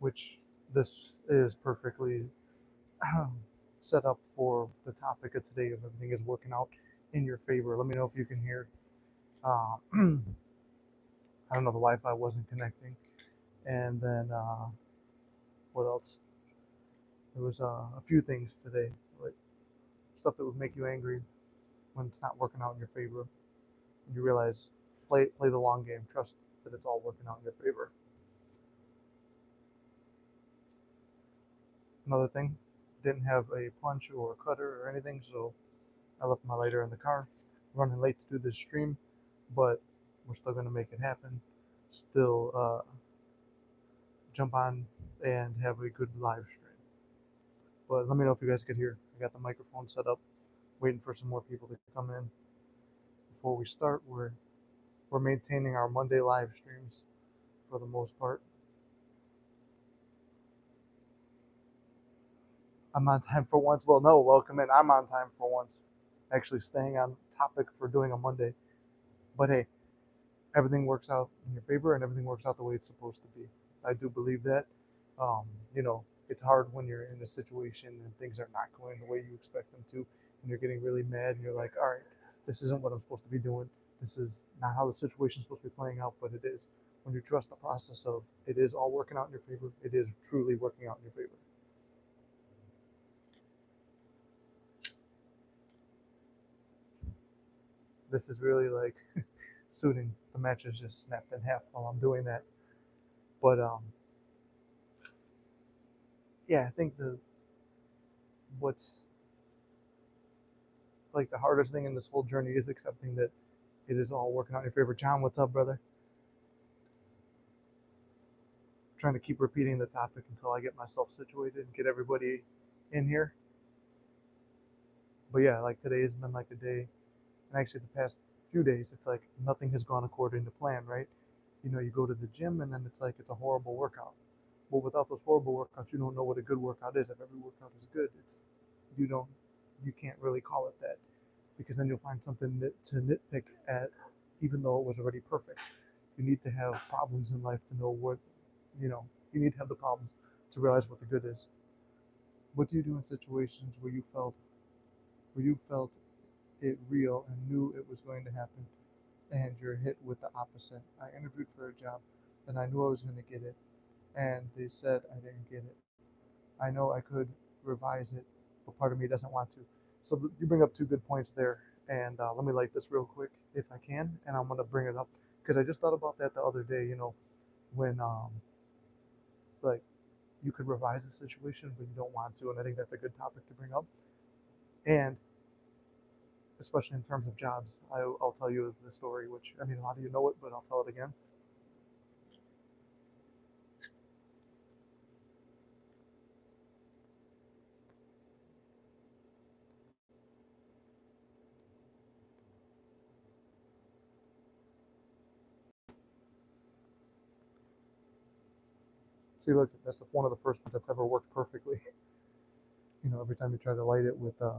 which this is perfectly set up for the topic of today if everything is working out in your favor. Let me know if you can hear. I don't know, the Wi-Fi wasn't connecting, and then what else? There was a few things today, like stuff that would make you angry when it's not working out in your favor. And you realize play the long game. Trust that it's all working out in your favor. Another thing, didn't have a punch or a cutter or anything, so I left my lighter in the car. Running late to do this stream, but we're still gonna make it happen. Still jump on and have a good live stream. But let me know if you guys could hear. I got the microphone set up, waiting for some more people to come in. Before we start, we're maintaining our Monday live streams for the most part. I'm on time for once. Well, no, welcome in. I'm on time for once. Actually, staying on topic for doing a Monday. But hey, everything works out in your favor and everything works out the way it's supposed to be. I do believe that. Um, you know, it's hard when you're in a situation and things are not going the way you expect them to, and you're getting really mad, and you're like, all right, this isn't what I'm supposed to be doing. This is not how the situation's supposed to be playing out, but it is. When you trust the process of it is all working out in your favor, it is truly working out in your favor. This is really like suiting. The match is just snapped in half while I'm doing that. But yeah, I think the what's like the hardest thing in this whole journey is accepting that it is all working out in your favor. John, what's up, brother? Trying to keep repeating the topic until I get myself situated and get everybody in here. But yeah, like today has been like a day, and actually the past few days, it's like nothing has gone according to plan, right? You know, you go to the gym and then it's like it's a horrible workout. Well, without those horrible workouts, you don't know what a good workout is. If every workout is good, it's you don't you can't really call it that because then you'll find something to nitpick at, even though it was already perfect. You need to have problems in life to know what you know. You need to have the problems to realize what the good is. What do you do in situations where you felt it real and knew it was going to happen, and you're hit with the opposite? I interviewed for a job, and I knew I was going to get it, and they said I didn't get it. I know I could revise it, but part of me doesn't want to. So you bring up two good points there, and let me light this real quick if I can, and I'm gonna bring it up because I just thought about that the other day. You know, when like you could revise the situation, but you don't want to, and I think that's a good topic to bring up. And especially in terms of jobs, I'll tell you the story, which I mean, a lot of you know it, but I'll tell it again. See, look, that's one of the first things that's ever worked perfectly. You know, every time you try to light it with the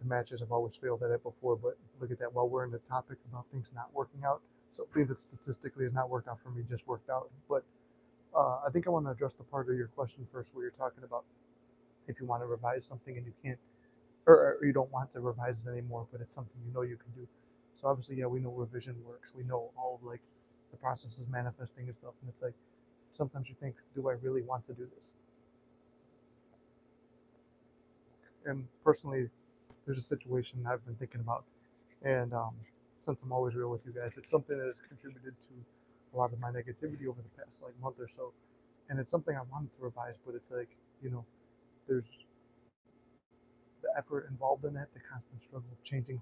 matches have always failed at it before, but look at that. While we're in the topic about things not working out, something that statistically has not worked out for me just worked out. But I think I want to address the part of your question first, where you're talking about if you want to revise something and you can't, or you don't want to revise it anymore, but it's something you know you can do. So obviously, yeah, we know revision works. We know all of like the processes manifesting and stuff, and it's like sometimes you think, do I really want to do this? And personally, there's a situation I've been thinking about, and since I'm always real with you guys, it's something that has contributed to a lot of my negativity over the past like month or so, and it's something I wanted to revise, but it's like you know, there's the effort involved in it, the constant struggle of changing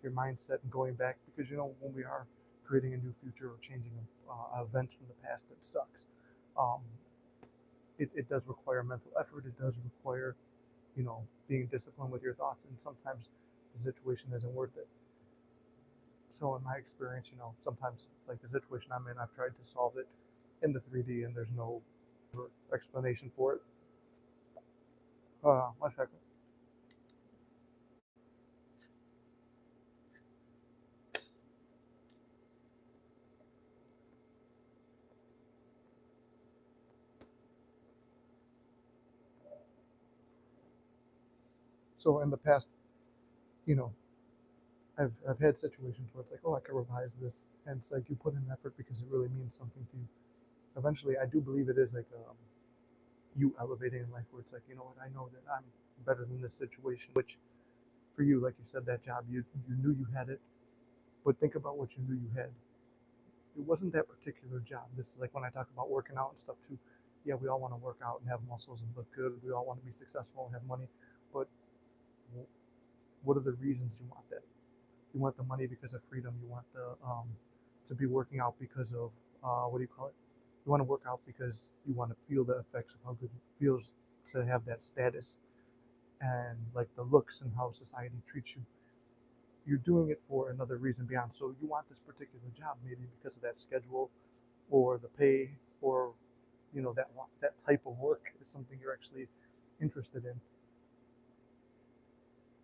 your mindset and going back because you know when we are creating a new future or changing events from the past that sucks, um, it does require mental effort. It does require you know being disciplined with your thoughts, and sometimes the situation isn't worth it. So in my experience, you know, sometimes like the situation I'm in, I've tried to solve it in the 3D, and there's no explanation for it. One second. So in the past, you know, I've had situations where it's like, oh, I can revise this, and it's like you put in effort because it really means something to you. Eventually, I do believe it is like you elevating in life, where it's like, you know what, I know that I'm better than this situation. Which for you, like you said, that job, you knew you had it, but think about what you knew you had. It wasn't that particular job. This is like when I talk about working out and stuff too. Yeah, we all want to work out and have muscles and look good. We all want to be successful and have money, but what are the reasons you want that? You want the money because of freedom. You want the to be working out because of what do you call it? You want to work out because you want to feel the effects of how good it feels to have that status and like the looks and how society treats you. You're doing it for another reason beyond. So you want this particular job maybe because of that schedule or the pay or that type of work is something you're actually interested in.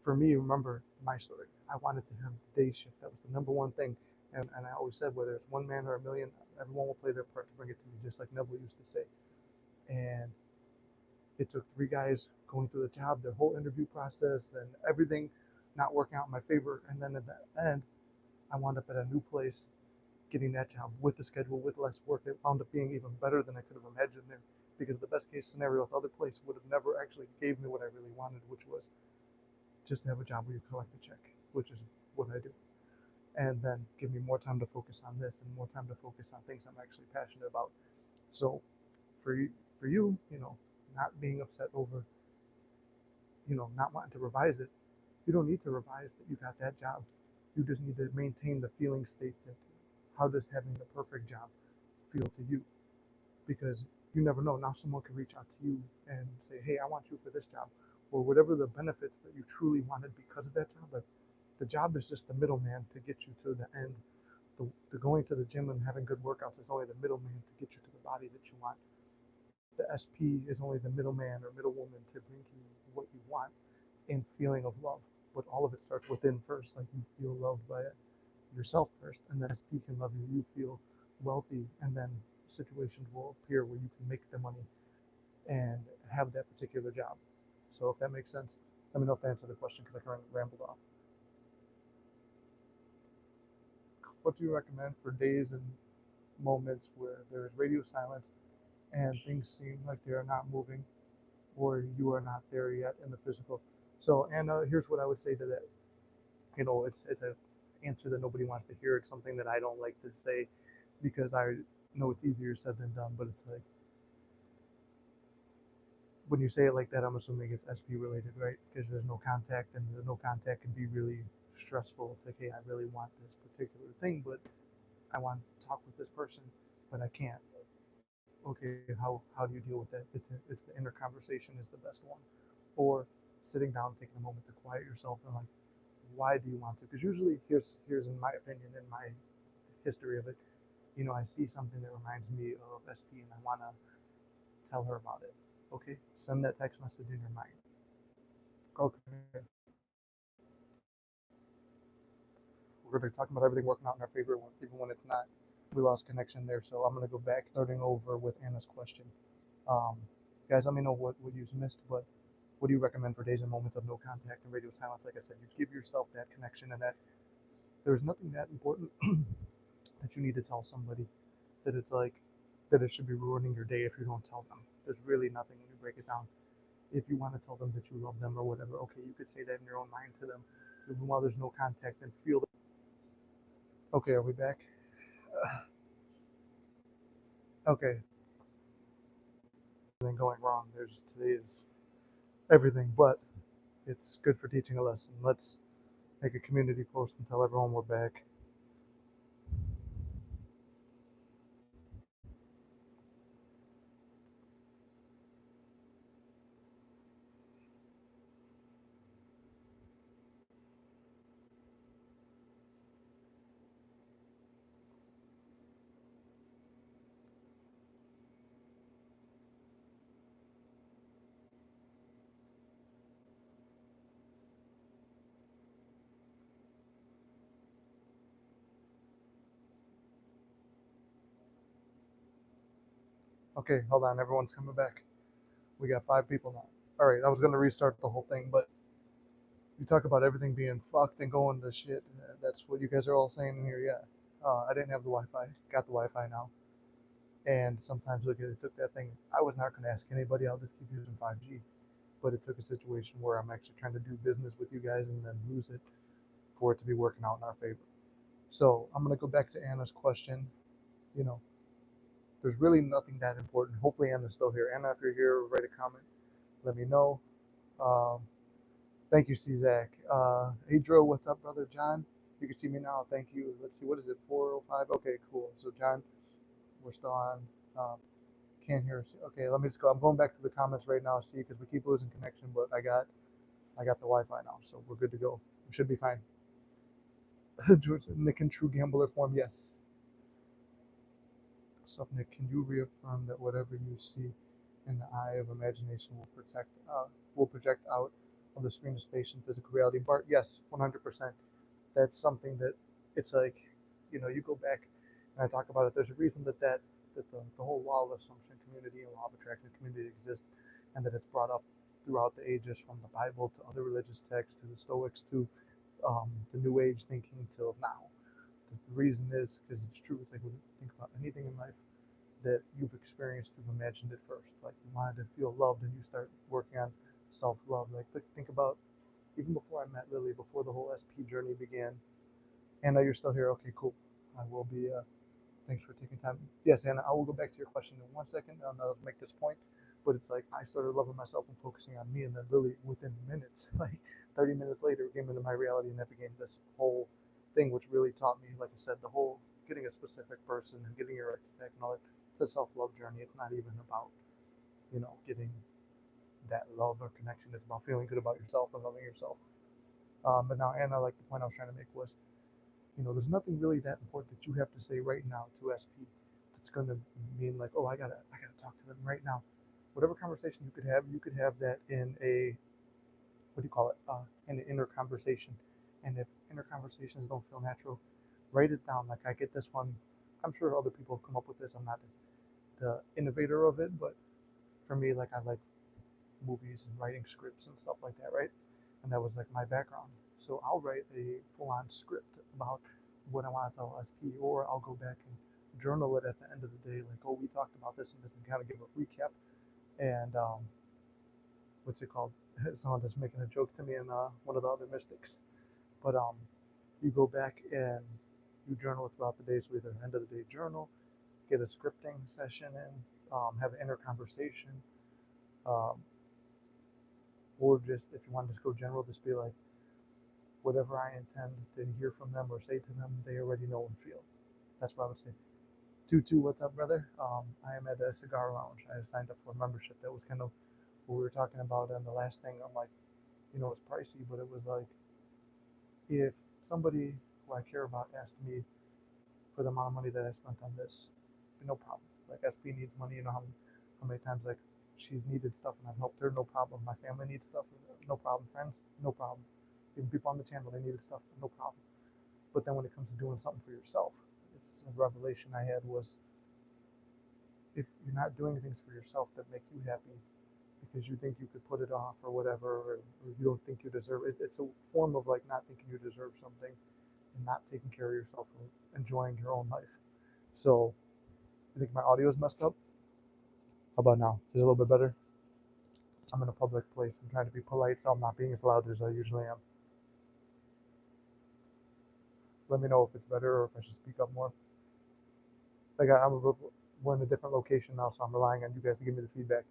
For me, remember my story. I wanted to have day shift. That was the number one thing. And I always said, whether it's one man or a million, everyone will play their part to bring it to me, just like Neville used to say. And it took three guys going through the job, their whole interview process, and everything not working out in my favor. And then at the end, I wound up at a new place, getting that job with the schedule, with less work. It wound up being even better than I could have imagined there. Because the best case scenario with the other place would have never actually gave me what I really wanted, which was just to have a job where you collect a check, which is what I do. And then give me more time to focus on this and more time to focus on things I'm actually passionate about. So for you, not being upset over, not wanting to revise it, you don't need to revise that you got that job. You just need to maintain the feeling state that how does having the perfect job feel to you? Because you never know. Now someone can reach out to you and say, hey, I want you for this job, or whatever the benefits that you truly wanted because of that job. But the job is just the middleman to get you to the end. The going to the gym and having good workouts is only the middleman to get you to the body that you want. The SP is only the middleman or middlewoman to bring you what you want in feeling of love. But all of it starts within first. Like you feel loved by yourself first, and then SP can love you. You feel wealthy, and then situations will appear where you can make the money and have that particular job. So if that makes sense, let me know if that answered the question because I kind of rambled off. What do you recommend for days and moments where there is radio silence and things seem like they are not moving or you are not there yet in the physical? So, Anna, here's what I would say to that. It's a answer that nobody wants to hear. It's something that I don't like to say because I know it's easier said than done. But it's like when you say it like that, I'm assuming it's SP related, right? Because there's no contact, and the no contact can be really stressful. It's like, hey, I really want this particular thing, but I want to talk with this person, but I can't. Okay, how do you deal with that? It's the inner conversation is the best one, or sitting down, taking a moment to quiet yourself, and like, why do you want to? Because usually, here's in my opinion, in my history of it, I see something that reminds me of SP, and I want to tell her about it. Okay, send that text message in your mind. Okay, we're going to be talking about everything working out in our favor, even when it's not. We lost connection there, so I'm going to go back, starting over with Anna's question. Um, guys, let me know what you missed, but what do you recommend for days and moments of no contact and radio silence? Like I said, you give yourself that connection, and that there's nothing that important that you need to tell somebody that it's like that it should be ruining your day if you don't tell them. There's really nothing when you break it down. If you want to tell them that you love them or whatever, okay, you could say that in your own mind to them, even while there's no contact, and feel that. Okay, are we back? Okay, everything going wrong. There's today is everything, but it's good for teaching a lesson. Let's make a community post and tell everyone we're back. Okay, hold on, everyone's coming back. We got 5 people now. All right, I was gonna restart the whole thing, but You talk about everything being fucked and going to shit. That's what you guys are all saying in here. Yeah. I didn't have the Wi-Fi. Got the Wi-Fi now. And sometimes look at it took that thing. I was not going to ask anybody. I'll just keep using 5G. But it took a situation where I'm actually trying to do business with you guys and then lose it for it to be working out in our favor. So I'm going to go back to Anna's question. You know, there's really nothing that important. Hopefully Anna's still here. Anna, if you're here, write a comment. Let me know. Um, Thank you, C-Zach. Hey, Dro, what's up, brother? John, you can see me now. Thank you. Let's see, what is it, 4:05? Okay, cool. So, John, we're still on. Um, can't hear us. Okay, let me just go. I'm going back to the comments right now, see, because we keep losing connection, but I got the Wi-Fi now, so we're good to go. We should be fine. George, Nick in true gambler form, yes. So, Nick, can you reaffirm that whatever you see in the eye of imagination will project out of the screen of space and physical reality? Bart, yes, 100%. That's something that it's like, you go back and I talk about it. There's a reason that the whole law of assumption community and law of attraction community exists, and that it's brought up throughout the ages, from the Bible to other religious texts to the Stoics to the New Age thinking till now. The reason is because it's true. It's like when you think about anything in life that you've experienced, you've imagined it first. Like you wanted to feel loved, and you start working on self-love. Like think about even before I met Lily, before the whole SP journey began. Anna, you're still here. Okay, cool. I will be. Thanks for taking time. Yes, Anna, I will go back to your question in 1 second. I'll make this point. But it's like I started loving myself and focusing on me, and then Lily, within minutes, like 30 minutes later, came into my reality, and that became this whole thing, which really taught me, like I said, the whole getting a specific person and getting your ex back and all that. It's a self-love journey. It's not even about, getting that love or connection. It's about feeling good about yourself and loving yourself. But now, Anna, like the point I was trying to make was, there's nothing really that important that you have to say right now to SP that's going to mean like, oh, I gotta talk to them right now. Whatever conversation you could have that in a, what do you call it, in an inner conversation. And if inner conversations don't feel natural, write it down. Like I get this one. I'm sure other people have come up with this. I'm not the innovator of it, but for me, like I like movies and writing scripts and stuff like that, right? And that was like my background. So I'll write a full-on script about what I want to tell SP, or I'll go back and journal it at the end of the day, like, oh, we talked about this and this, and kind of give a recap. And what's it called? Someone just making a joke to me in one of the other mystics. But you go back and you journal throughout the day. So either end of the day journal, get a scripting session in, have an inner conversation, um, or just if you want to just go general, just be like, whatever I intend to hear from them or say to them, they already know and feel. That's what I would say. Tutu, what's up, brother? I am at a cigar lounge. I signed up for a membership. That was kind of what we were talking about. And the last thing, I'm like, it's pricey, but it was like, if somebody who I care about asked me for the amount of money that I spent on this, no problem. Like SP needs money. How many times like she's needed stuff and I've helped her, no problem. My family needs stuff, no problem. Friends, no problem. Even people on the channel, they needed stuff, no problem. But then when it comes to doing something for yourself, it's a revelation I had was, if you're not doing things for yourself that make you happy because you think you could put it off or whatever, or you don't think you deserve it, it's a form of like not thinking you deserve something and not taking care of yourself and enjoying your own life. So I think my audio is messed up. How about now? Is it a little bit better? I'm in a public place. I'm trying to be polite, so I'm not being as loud as I usually am. Let me know if it's better or if I should speak up more. Like we're in a different location now, so I'm relying on you guys to give me the feedback.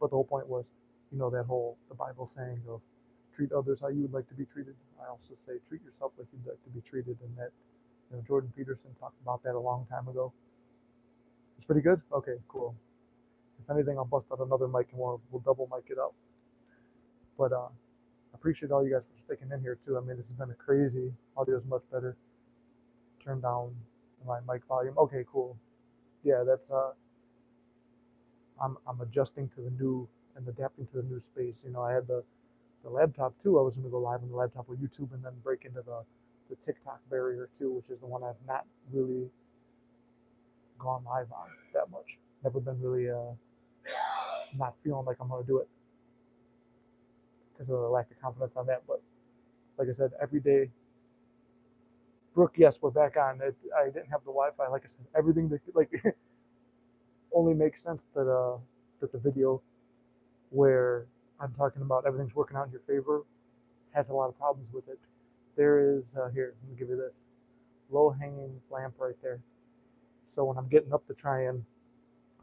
But the whole point was, that whole the Bible saying of treat others how you would like to be treated. I also say treat yourself like you'd like to be treated, and that Jordan Peterson talked about that a long time ago. It's pretty good. Okay, cool. If anything, I'll bust out another mic and we'll double mic it up. But I appreciate all you guys for sticking in here too. I mean, this has been a crazy. Audio is much better. Turn down my mic volume. Okay, cool. Yeah, that's I'm adjusting to the new and adapting to the new space. I had the laptop too. I was going to go live on the laptop with YouTube and then break into the TikTok barrier too, which is the one I've not really gone live on that much. Never been really not feeling like I'm going to do it because of the lack of confidence on that. But like I said, every day. Brooke, yes, we're back on. I didn't have the Wi-Fi. Like I said, everything that like only makes sense that the video where I'm talking about everything's working out in your favor has a lot of problems with it. There is here. Let me give you this low-hanging lamp right there. So when I'm getting up to try and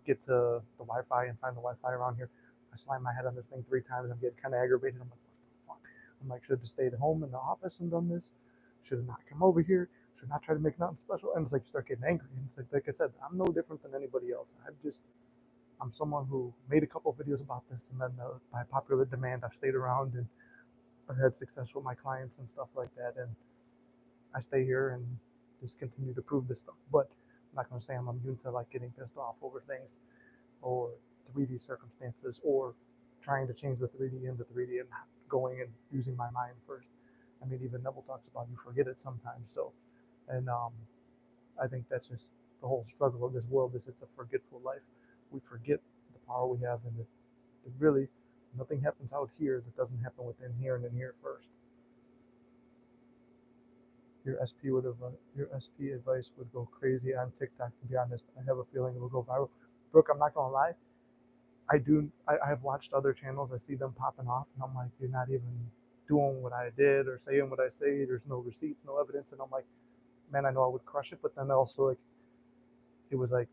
get to the Wi-Fi and find the Wi-Fi around here, I slam my head on this thing 3 times. I'm getting kind of aggravated. I'm like, what the fuck? I'm like, should have stayed home in the office and done this. Should have not come over here. Should not try to make nothing special. And it's like you start getting angry. And it's like I said, I'm no different than anybody else. I'm someone who made a couple of videos about this, and then by popular demand, I've stayed around and I've had success with my clients and stuff like that. And I stay here and just continue to prove this stuff. But I'm not going to say I'm immune to like getting pissed off over things or 3D circumstances or trying to change the 3D into 3D and not going and using my mind first. I mean, even Neville talks about you forget it sometimes. So, and I think that's just the whole struggle of this world is it's a forgetful life. We forget the power we have, and it really nothing happens out here that doesn't happen within here and in here first. Your SP advice would go crazy on TikTok. To be honest, I have a feeling it will go viral. Brooke, I'm not gonna lie. I have watched other channels. I see them popping off, and I'm like, you're not even doing what I did or saying what I say. There's no receipts, no evidence, and I'm like, man, I know I would crush it, but then also like it was like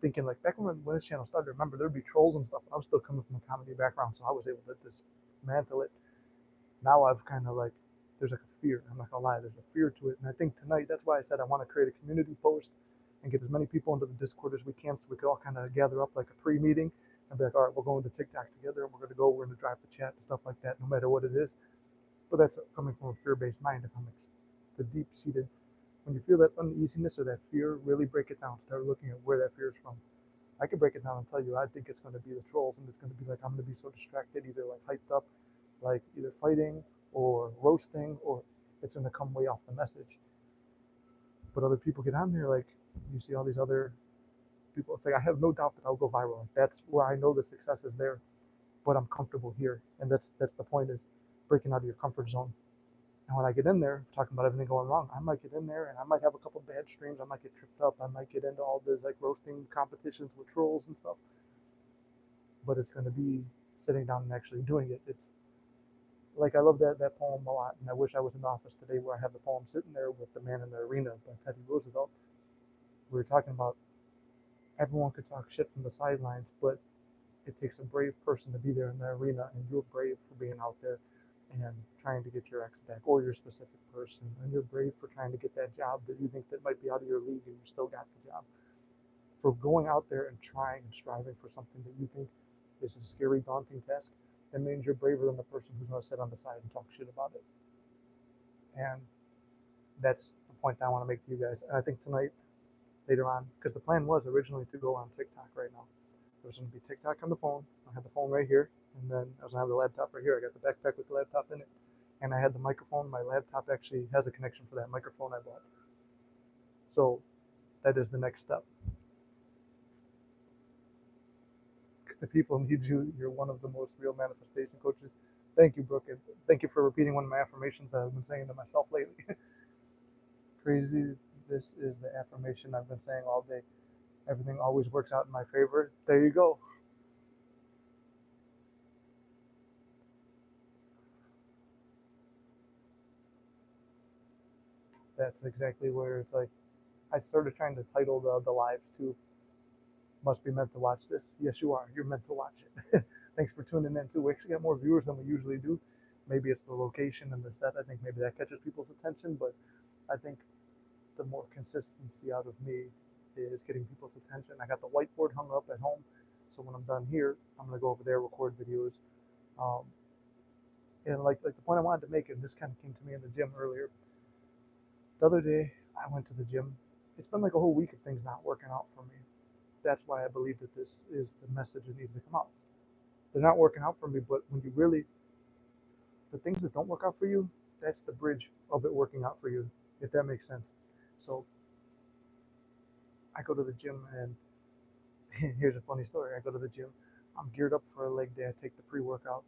thinking like back when this channel started. Remember there'd be trolls and stuff. I was still coming from a comedy background, so I was able to dismantle it. Now I've kind of like there's like a fear. I'm not gonna lie, there's a fear to it, and I think tonight that's why I said I want to create a community post and get as many people into the Discord as we can, so we could all kind of gather up like a pre-meeting and be like, all right, we're going to TikTok together, and we're gonna go, we're gonna drive the chat and stuff like that, no matter what it is. But that's coming from a fear-based mind. If I'm the deep-seated, when you feel that uneasiness or that fear, really break it down. Start looking at where that fear is from. I can break it down and tell you I think it's going to be the trolls, and it's going to be like I'm going to be so distracted, either like hyped up, like either fighting or roasting, or it's going to come way off the message. But other people get on there, like you see all these other people. It's like I have no doubt that I'll go viral. Like, that's where I know the success is there, but I'm comfortable here, and that's the point is breaking out of your comfort zone. And when I get in there, talking about everything going wrong, I might get in there and I might have a couple bad streams. I might get tripped up. I might get into all those like roasting competitions with trolls and stuff. But it's going to be sitting down and actually doing it. It's like I love that poem a lot, and I wish I was in the office today where I have the poem sitting there with The Man in the Arena by Teddy Roosevelt. We were talking about everyone could talk shit from the sidelines, but it takes a brave person to be there in the arena, and you're brave for being out there and trying to get your ex back or your specific person, and you're brave for trying to get that job that you think that might be out of your league and you still got the job. For going out there and trying and striving for something that you think is a scary, daunting task, that means you're braver than the person who's going to sit on the side and talk shit about it. And that's the point that I want to make to you guys. And I think tonight, later on, because the plan was originally to go on TikTok right now. There was going to be TikTok on the phone. I had the phone right here, and then I was going to have the laptop right here. I got the backpack with the laptop in it, and I had the microphone. My laptop actually has a connection for that microphone I bought. So that is the next step. The people need you. You're one of the most real manifestation coaches. Thank you, Brooke. And thank you for repeating one of my affirmations that I've been saying to myself lately. Crazy. This is the affirmation I've been saying all day. Everything always works out in my favor. There you go. That's exactly where it's like I started trying to title the lives too. Must be meant to watch this. Yes, you are. You're meant to watch it. Thanks for tuning in too. We actually got more viewers than we usually do. Maybe it's the location and the set. I think maybe that catches people's attention, but I think the more consistency out of me is getting people's attention. I got the whiteboard hung up at home, so when I'm done here, I'm gonna go over there, record videos. Um, and like the point I wanted to make, and this kind of came to me in the gym earlier. The other day, I went to the gym. It's been like a whole week of things not working out for me. That's why I believe that this is the message that needs to come out. They're not working out for me, but when you really, the things that don't work out for you, that's the bridge of it working out for you, if that makes sense. So I go to the gym, and here's a funny story. I go to the gym. I'm geared up for a leg day. I take the pre-workout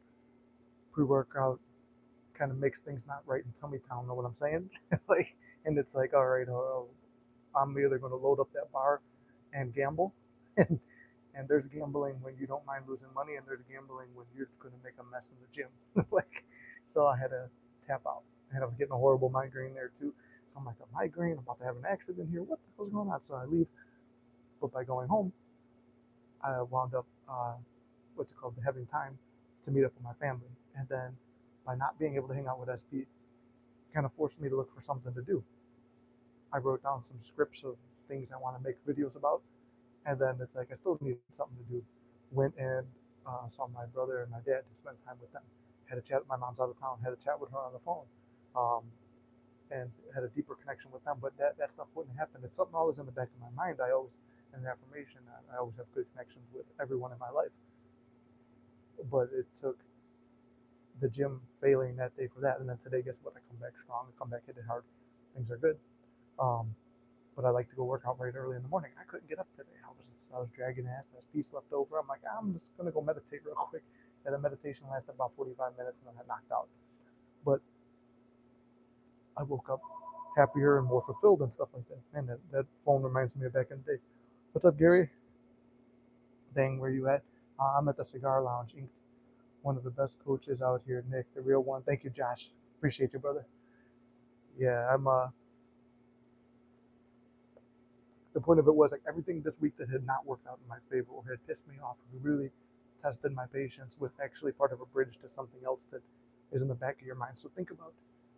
kind of makes things not right in tummy town. Know what I'm saying? Like, and it's like, all right, I'm either going to load up that bar and gamble, and there's gambling when you don't mind losing money, and there's gambling when you're going to make a mess in the gym. Like, so I had to tap out, and I was getting a horrible migraine there too. So I'm like, a migraine? I'm about to have an accident here. What the hell's going on? So I leave, but by going home, I wound up what's it called, having time to meet up with my family, and then by not being able to hang out with SP, kind of forced me to look for something to do. I wrote down some scripts of things I want to make videos about, and then it's like I still needed something to do. Went and saw my brother and my dad to spend time with them. Had a chat. My mom's out of town. Had a chat with her on the phone, um, and had a deeper connection with them. But that stuff wouldn't happen. It's something always in the back of my mind. I always, an affirmation that I always have good connections with everyone in my life. But it took the gym failing that day for that, and then today, guess what? I come back strong. I come back hit it hard. Things are good. Um, but I like to go work out right early in the morning. I couldn't get up today. I was dragging ass. I was piece left over. I'm like, I'm just gonna go meditate real quick. And the meditation lasted about 45 minutes, and then I knocked out. But I woke up happier and more fulfilled and stuff like that. And that phone reminds me of back in the day. What's up, Gary? Dang, where you at? I'm at the Cigar Lounge, Inc. One of the best coaches out here, Nick, the real one. Thank you, Josh. Appreciate you, brother. Yeah, I'm the point of it was like everything this week that had not worked out in my favor or had pissed me off really tested my patience with actually part of a bridge to something else that is in the back of your mind. So think about,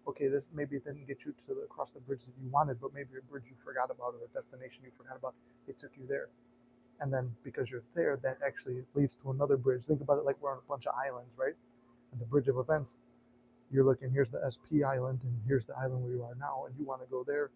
okay, this maybe didn't get you to across the bridge that you wanted, but maybe a bridge you forgot about or a destination you forgot about, it took you there. And then because you're there, that actually leads to another bridge. Think about it like we're on a bunch of islands, right? And the bridge of events, you're looking, here's the SP island, and here's the island where you are now, and you want to go there,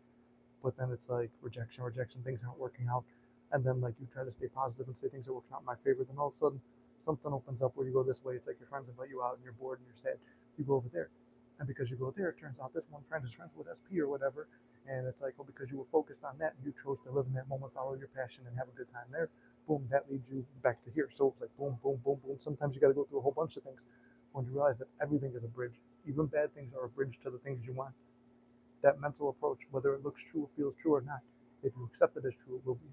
but then it's like rejection, things aren't working out. And then like you try to stay positive and say things are working out in my favor, then all of a sudden something opens up where you go this way. It's like your friends invite you out and you're bored and you're sad. You go over there. And because you go there, it turns out this one friend is friends with SP or whatever. And it's like, well, because you were focused on that and you chose to live in that moment, follow your passion and have a good time there, boom, that leads you back to here. So it's like boom, boom, boom, boom. Sometimes you got to go through a whole bunch of things when you realize that everything is a bridge. Even bad things are a bridge to the things you want. That mental approach, whether it looks true or feels true or not, if you accept it as true, it will be.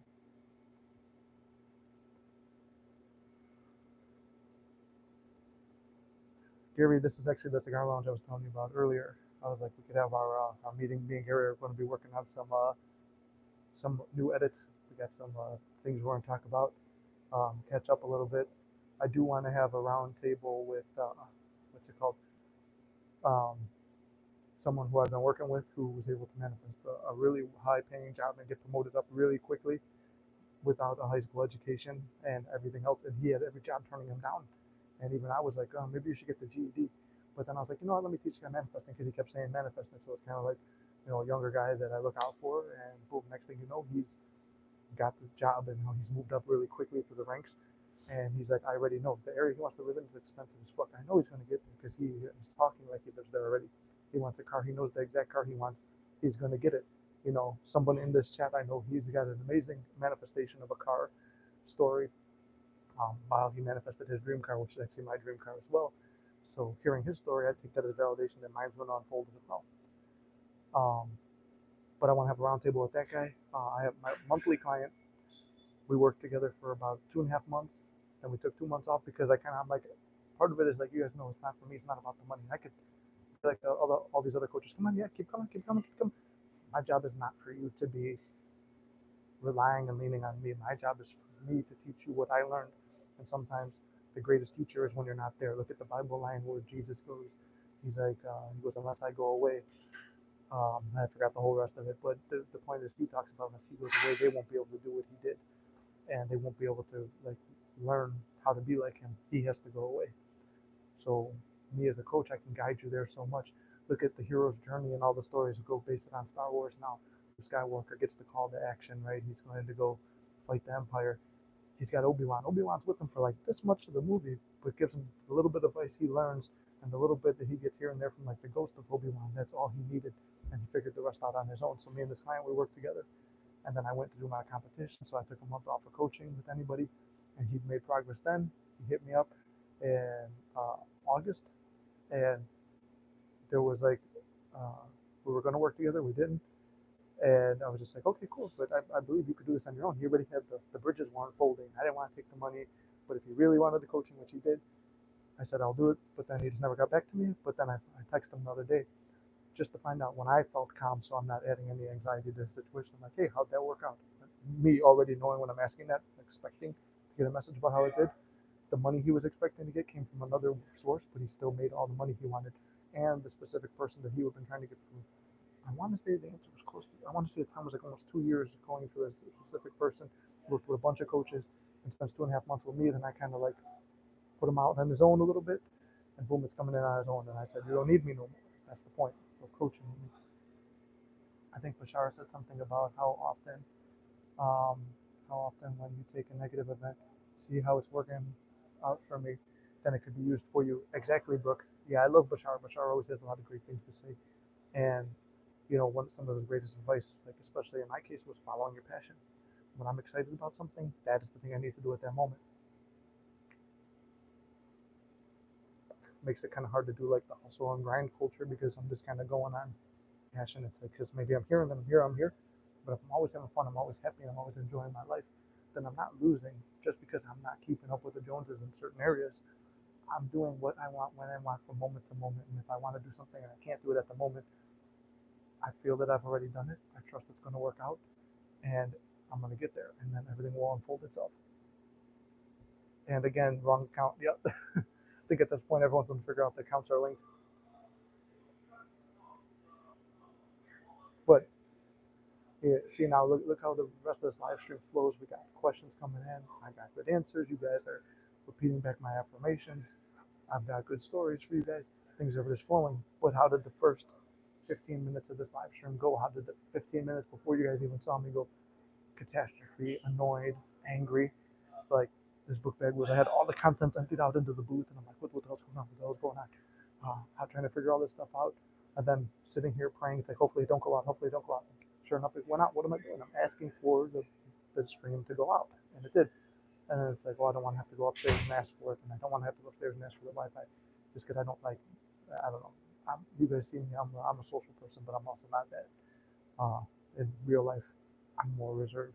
Gary, this is actually the cigar lounge I was telling you about earlier. I was like, we could have our meeting. Me and Gary are going to be working on some new edits. We got some things we're going to talk about, catch up a little bit. I do want to have a round table with what's it called? Um, Someone who I've been working with who was able to manifest a really high paying job and get promoted up really quickly without a high school education and everything else. And he had every job turning him down. And even I was like, oh, maybe you should get the GED. But then I was like, you know what, let me teach you guy manifesting because he kept saying manifesting. So it's kind of like, you know, a younger guy that I look out for. And boom, next thing you know, he's got the job and he's moved up really quickly through the ranks. And he's like, I already know the area he wants to live in is expensive as fuck. I know he's going to get there because he's talking like he lives there already. He wants a car. He knows the exact car he wants. He's going to get it. You know, someone in this chat, I know he's got an amazing manifestation of a car story. While he manifested his dream car, which is actually my dream car as well. So hearing his story, I take that as validation that mine's going to unfold as well. But I want to have a roundtable with that guy. I have my monthly client. We worked together for about 2.5 months. Then we took 2 months off because I'm like, part of it is like, you guys know it's not for me. It's not about the money. I could, like all these other coaches, come on, yeah, keep coming, keep coming, keep coming. My job is not for you to be relying and leaning on me. My job is for me to teach you what I learned. And sometimes the greatest teacher is when you're not there. Look at the Bible line where Jesus goes. He's like, he goes, unless I go away. I forgot the whole rest of it. But the point is, he talks about unless he goes away, they won't be able to do what he did. And they won't be able to like learn how to be like him. He has to go away. So me as a coach, I can guide you there so much. Look at the hero's journey and all the stories go based it on Star Wars now. Skywalker gets the call to action, right? He's going to go fight the Empire. He's got Obi-Wan. Obi-Wan's with him for like this much of the movie, but gives him the little bit of advice he learns and the little bit that he gets here and there from like the ghost of Obi-Wan. That's all he needed, and he figured the rest out on his own. So me and this client, we worked together, and then I went to do my competition. So I took a month off of coaching with anybody, and he'd made progress then. He hit me up in August, and there was like uh, we were going to work together, we didn't, and I was just like, okay, cool, but I believe you could do this on your own. He already had the bridges weren't folding. I didn't want to take the money, but if he really wanted the coaching, which he did, I said I'll do it. But then he just never got back to me. But then I texted him the other day just to find out when I felt calm, so I'm not adding any anxiety to the situation. I'm like, hey, how'd that work out? Me already knowing when I'm asking that, expecting to get a message about how it did. The money he was expecting to get came from another source, but he still made all the money he wanted. And the specific person that he had been trying to get from, I want to say the answer was close to, I want to say the time was like almost 2 years going for this specific person. Worked with a bunch of coaches and spends 2.5 months with me. Then I kind of like put him out on his own a little bit, and boom, it's coming in on his own. And I said, you don't need me no more. That's the point of coaching. I think Bashar said something about um, how often when you take a negative event, see how it's working out for me, then it could be used for you. Exactly, Brooke. Yeah, I love Bashar. Bashar always has a lot of great things to say, and some of his greatest advice, like especially in my case, was following your passion. When I'm excited about something, that is the thing I need to do at that moment. Makes it kind of hard to do like the hustle and grind culture because I'm just kind of going on passion. It's like because maybe I'm here and then I'm here. But if I'm always having fun, I'm always happy, and I'm always enjoying my life, then I'm not losing just because I'm not keeping up with the Joneses in certain areas. I'm doing what I want when I want from moment to moment. And if I want to do something and I can't do it at the moment, I feel that I've already done it. I trust it's going to work out, and I'm going to get there, and then everything will unfold itself. And again, wrong account. Yep. I think at this point, everyone's going to figure out the accounts are linked. But yeah, see now, look how the rest of this live stream flows. We got questions coming in. I got good answers. You guys are repeating back my affirmations. I've got good stories for you guys. Things are just flowing. But how did the first 15 minutes of this live stream go? How did the 15 minutes before you guys even saw me go? Catastrophe, annoyed, angry. Like this book bag was, I had all the contents emptied out into the booth, and I'm like, what the hell's going on? What the hell's going on? I'm trying to figure all this stuff out. And then sitting here praying, it's like, hopefully it don't go out, hopefully it don't go out. Sure enough, it went out. What am I doing? I'm asking for the stream to go out, and it did. And then it's like, well, I don't want to have to go upstairs and ask for it, and I don't want to have to go upstairs and ask for the Wi-Fi, just because I don't like, I don't know. You guys see me, I'm a social person, but I'm also not that. In real life, I'm more reserved.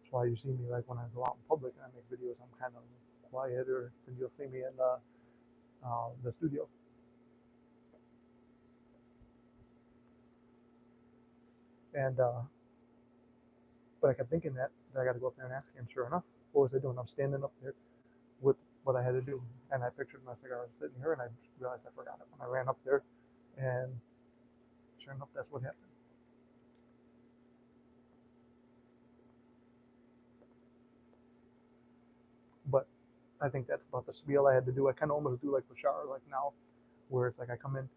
That's why you see me like when I go out in public and I make videos, I'm kind of quieter than you'll see me in the studio. And but I kept thinking that I got to go up there and ask him. Sure enough, what was I doing? I'm standing up there with what I had to do, and I pictured my cigar sitting here, and I realized I forgot it. And I ran up there, and sure enough, that's what happened. But I think that's about the spiel I had to do. I kind of almost do like Bashar, like now, where it's like I come in,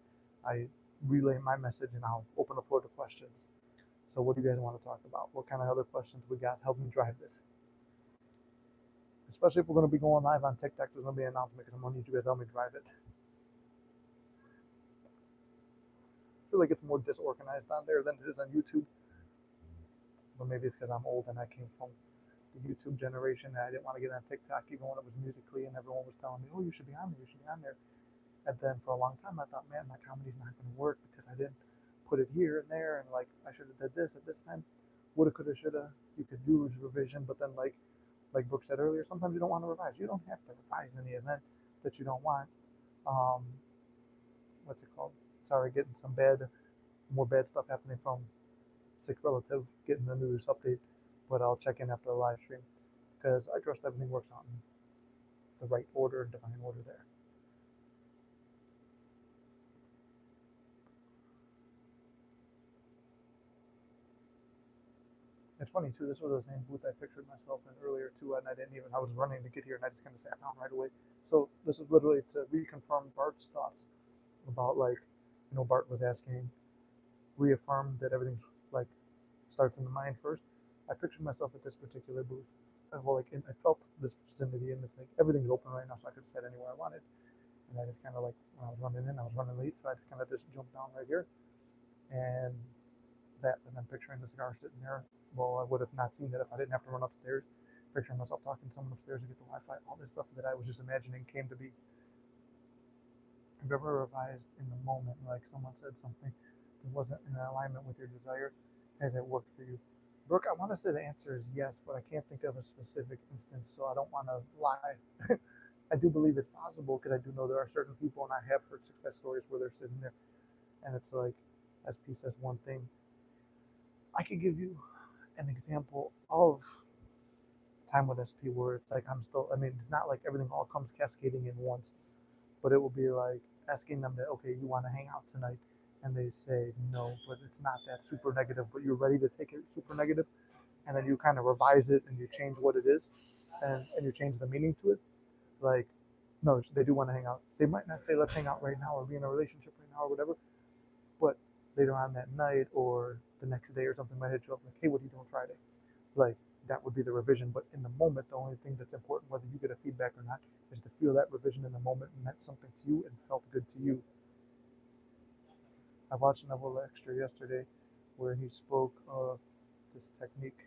I relay my message, and I'll open the floor to questions. So what do you guys want to talk about? What kind of other questions we got? Help me drive this. Especially if we're going to be going live on TikTok, there's going to be an announcement because I'm going to need you guys to help me drive it. I feel like it's more disorganized on there than it is on YouTube. But maybe it's because I'm old and I came from the YouTube generation and I didn't want to get on TikTok even when it was Musically and everyone was telling me, oh, you should be on there, you should be on there. And then for a long time I thought, man, my comedy's not going to work because I didn't put it here and there, and like I should have did this at this time. Woulda, coulda, shoulda. You could do revision, but then like Brooke said earlier, sometimes you don't want to revise. You don't have to revise in the event that you don't want. Um, what's it called? Sorry, getting some more bad stuff happening from sick relative, getting the news update. But I'll check in after the live stream because I trust everything works out in the right order, divine order there. It's funny too. This was the same booth I pictured myself in earlier too, and I didn't even. I was running to get here, and I just kind of sat down right away. So this is literally to reconfirm Bart's thoughts about Bart was asking, reaffirm that everything's like starts in the mind first. I pictured myself at this particular booth. I felt this vicinity, and it's like everything's open right now, so I could sit anywhere I wanted. And I just kind of like when I was running in, I was running late, so I just kind of just jumped down right here, and and then picturing the cigar sitting there. Well, I would have not seen that if I didn't have to run upstairs. Picturing myself talking to someone upstairs to get the Wi-Fi, all this stuff that I was just imagining came to be. Have you ever revised in the moment, like someone said something that wasn't in alignment with your desire? Has it worked for you? Brooke, I want to say the answer is yes, but I can't think of a specific instance, so I don't want to lie. I do believe it's possible because I do know there are certain people, and I have heard success stories where they're sitting there, and it's like, SP says one thing. I could give you an example of time with SP where it's like I'm still. I mean, it's not like everything all comes cascading in once, but it will be like asking them that, okay, you want to hang out tonight, and they say no, but it's not that super negative, but you're ready to take it super negative, and then you kind of revise it and you change what it is, and you change the meaning to it. Like, no, they do want to hang out. They might not say let's hang out right now or be in a relationship right now or whatever, but later on that night or the next day or something might hit you up like, hey, what are you doing Friday? Like, that would be the revision. But in the moment, the only thing that's important, whether you get a feedback or not, is to feel that revision in the moment meant something to you and felt good to you. I watched Neville Extra yesterday where he spoke of this technique.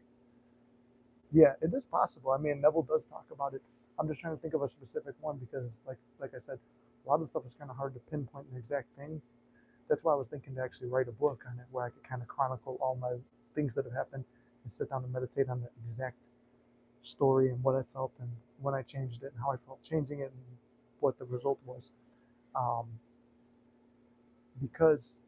Yeah, it is possible. I mean, Neville does talk about it. I'm just trying to think of a specific one because, like I said, a lot of stuff is kind of hard to pinpoint an exact thing. That's why I was thinking to actually write a book on it, where I could kind of chronicle all my things that have happened and sit down and meditate on the exact story and what I felt and when I changed it and how I felt changing it and what the result was. Um, because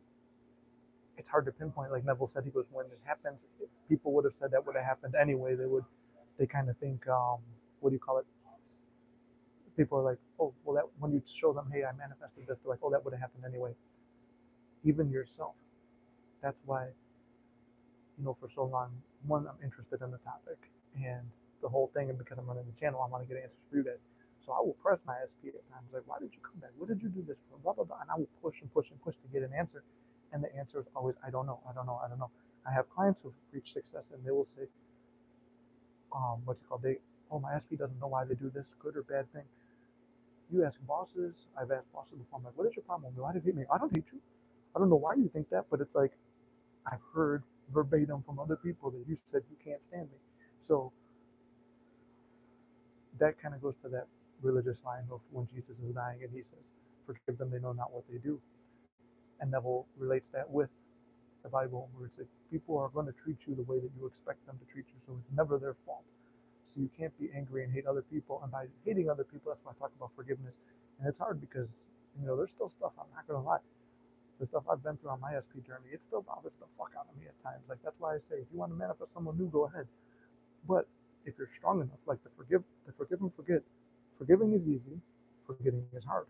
it's hard to pinpoint. Like Neville said, he goes, when it happens, people would have said that would have happened anyway. They kind of think, what do you call it? People are like, oh, well, that when you show them, hey, I manifested this, they're like, oh, that would have happened anyway. Even yourself. That's why, for so long, one, I'm interested in the topic and the whole thing, and because I'm running the channel, I want to get answers for you guys. So I will press my SP at times, like, why did you come back? What did you do this for? Blah, blah, blah. And I will push and push and push to get an answer. And the answer is always, I don't know, I don't know, I don't know. I have clients who've reached success and they will say, what's it called? Oh, my SP doesn't know why they do this, good or bad thing. You ask bosses, I've asked bosses before, I'm like, what is your problem? Why do you hate me? I don't hate you. I don't know why you think that, but it's like, I've heard verbatim from other people that you said you can't stand me. So that kind of goes to that religious line of when Jesus is dying and he says, forgive them, they know not what they do. And Neville relates that with the Bible, where it's like people are going to treat you the way that you expect them to treat you, so it's never their fault. So you can't be angry and hate other people. And by hating other people, that's why I talk about forgiveness. And it's hard because, there's still stuff, I'm not going to lie. The stuff I've been through on my SP journey, it still bothers the fuck out of me at times. Like, that's why I say, if you want to manifest someone new, go ahead. But if you're strong enough, like to forgive and forget, forgiving is easy, forgetting is hard.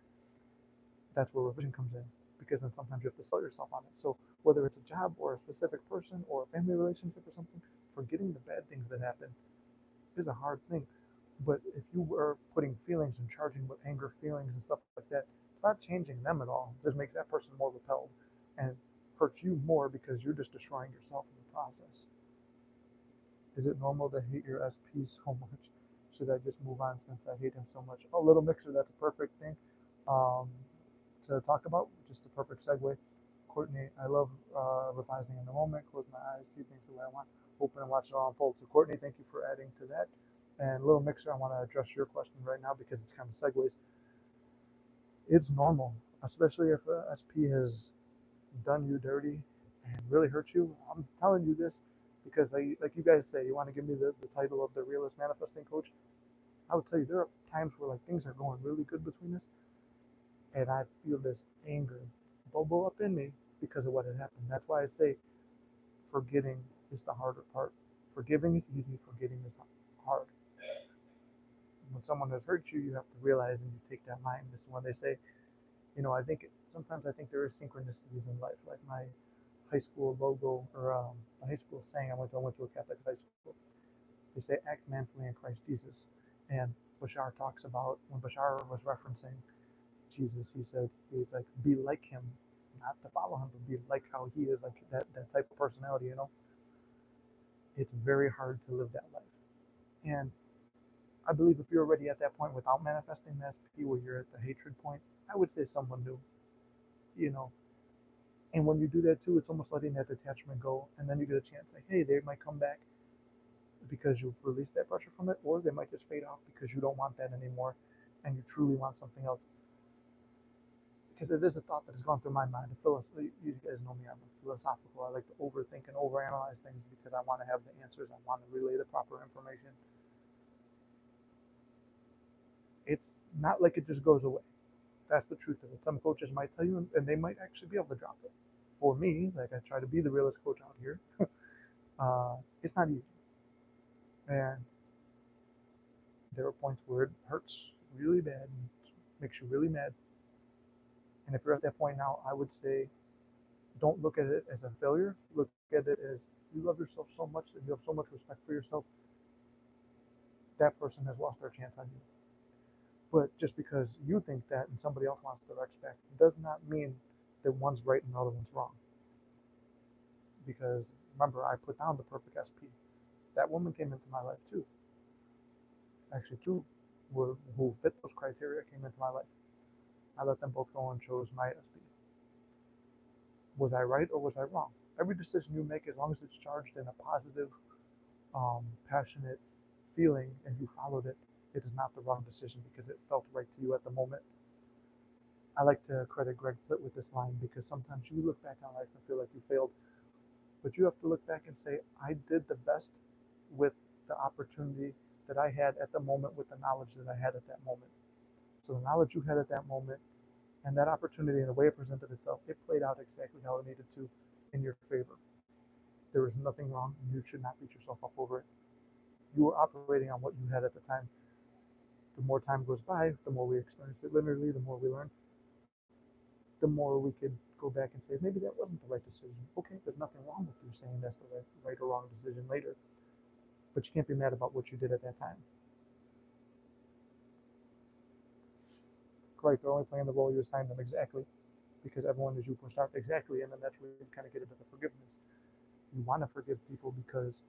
That's where revision comes in, because then sometimes you have to sell yourself on it. So whether it's a job or a specific person or a family relationship or something, forgetting the bad things that happen is a hard thing. But if you were putting feelings and charging with anger feelings and stuff like that, it's not changing them at all. It just makes that person more repelled and hurts you more because you're just destroying yourself in the process. Is it normal to hate your SP so much? Should I just move on since I hate him so much? Oh, Little Mixer, that's a perfect thing um, to talk about. Just a perfect segue. Courtney, I love revising in the moment, close my eyes, see things the way I want, open and watch it all unfold. So, Courtney, thank you for adding to that. And Little Mixer, I want to address your question right now because it's kind of segues. It's normal, especially if SP has done you dirty and really hurt you. I'm telling you this because, like you guys say, you want to give me the title of the realist manifesting coach. I would tell you there are times where like things are going really good between us, and I feel this anger bubble up in me because of what had happened. That's why I say forgetting is the harder part. Forgiving is easy, forgetting is hard. When someone has hurt you, you have to realize and you take that line. This is when they say, sometimes I think there is synchronicities in life. Like my high school logo or the high school saying, I went to a Catholic high school. They say, act manfully in Christ Jesus. And Bashar talks about, when Bashar was referencing Jesus, he's like, be like him, not to follow him, but be like how he is, like that type of personality, It's very hard to live that life. And I believe if you're already at that point without manifesting the SP, where you're at the hatred point, I would say someone new, you know. And when you do that too, it's almost letting that detachment go, and then you get a chance, like, hey, they might come back because you've released that pressure from it, or they might just fade off because you don't want that anymore, and you truly want something else. because it is a thought that has gone through my mind. You guys know me, I'm philosophical. I like to overthink and overanalyze things because I want to have the answers. I want to relay the proper information. It's not like it just goes away. That's the truth of it. Some coaches might tell you, and they might actually be able to drop it. For me, like I try to be the realest coach out here, it's not easy. And there are points where it hurts really bad and makes you really mad. And if you're at that point now, I would say don't look at it as a failure. Look at it as you love yourself so much and you have so much respect for yourself. That person has lost their chance on you. But just because you think that and somebody else wants their ex back does not mean that one's right and the other one's wrong. Because remember, I put down the perfect SP. That woman came into my life too. Actually, two who fit those criteria came into my life. I let them both go and chose my SP. Was I right or was I wrong? Every decision you make, as long as it's charged in a positive, passionate feeling and you followed it, it is not the wrong decision because it felt right to you at the moment. I like to credit Greg Plitt with this line because sometimes you look back on life and feel like you failed, but you have to look back and say, I did the best with the opportunity that I had at the moment with the knowledge that I had at that moment. So the knowledge you had at that moment and that opportunity and the way it presented itself, it played out exactly how it needed to in your favor. There was nothing wrong and you should not beat yourself up over it. You were operating on what you had at the time. The more time goes by, the more we experience it linearly, the more we learn, the more we could go back and say, maybe that wasn't the right decision. Okay, there's nothing wrong with you saying that's the right or wrong decision later, but you can't be mad about what you did at that time. Correct, they're only playing the role you assigned them exactly, because everyone is you pushed out exactly, and then that's where you kind of get into the forgiveness. You want to forgive people because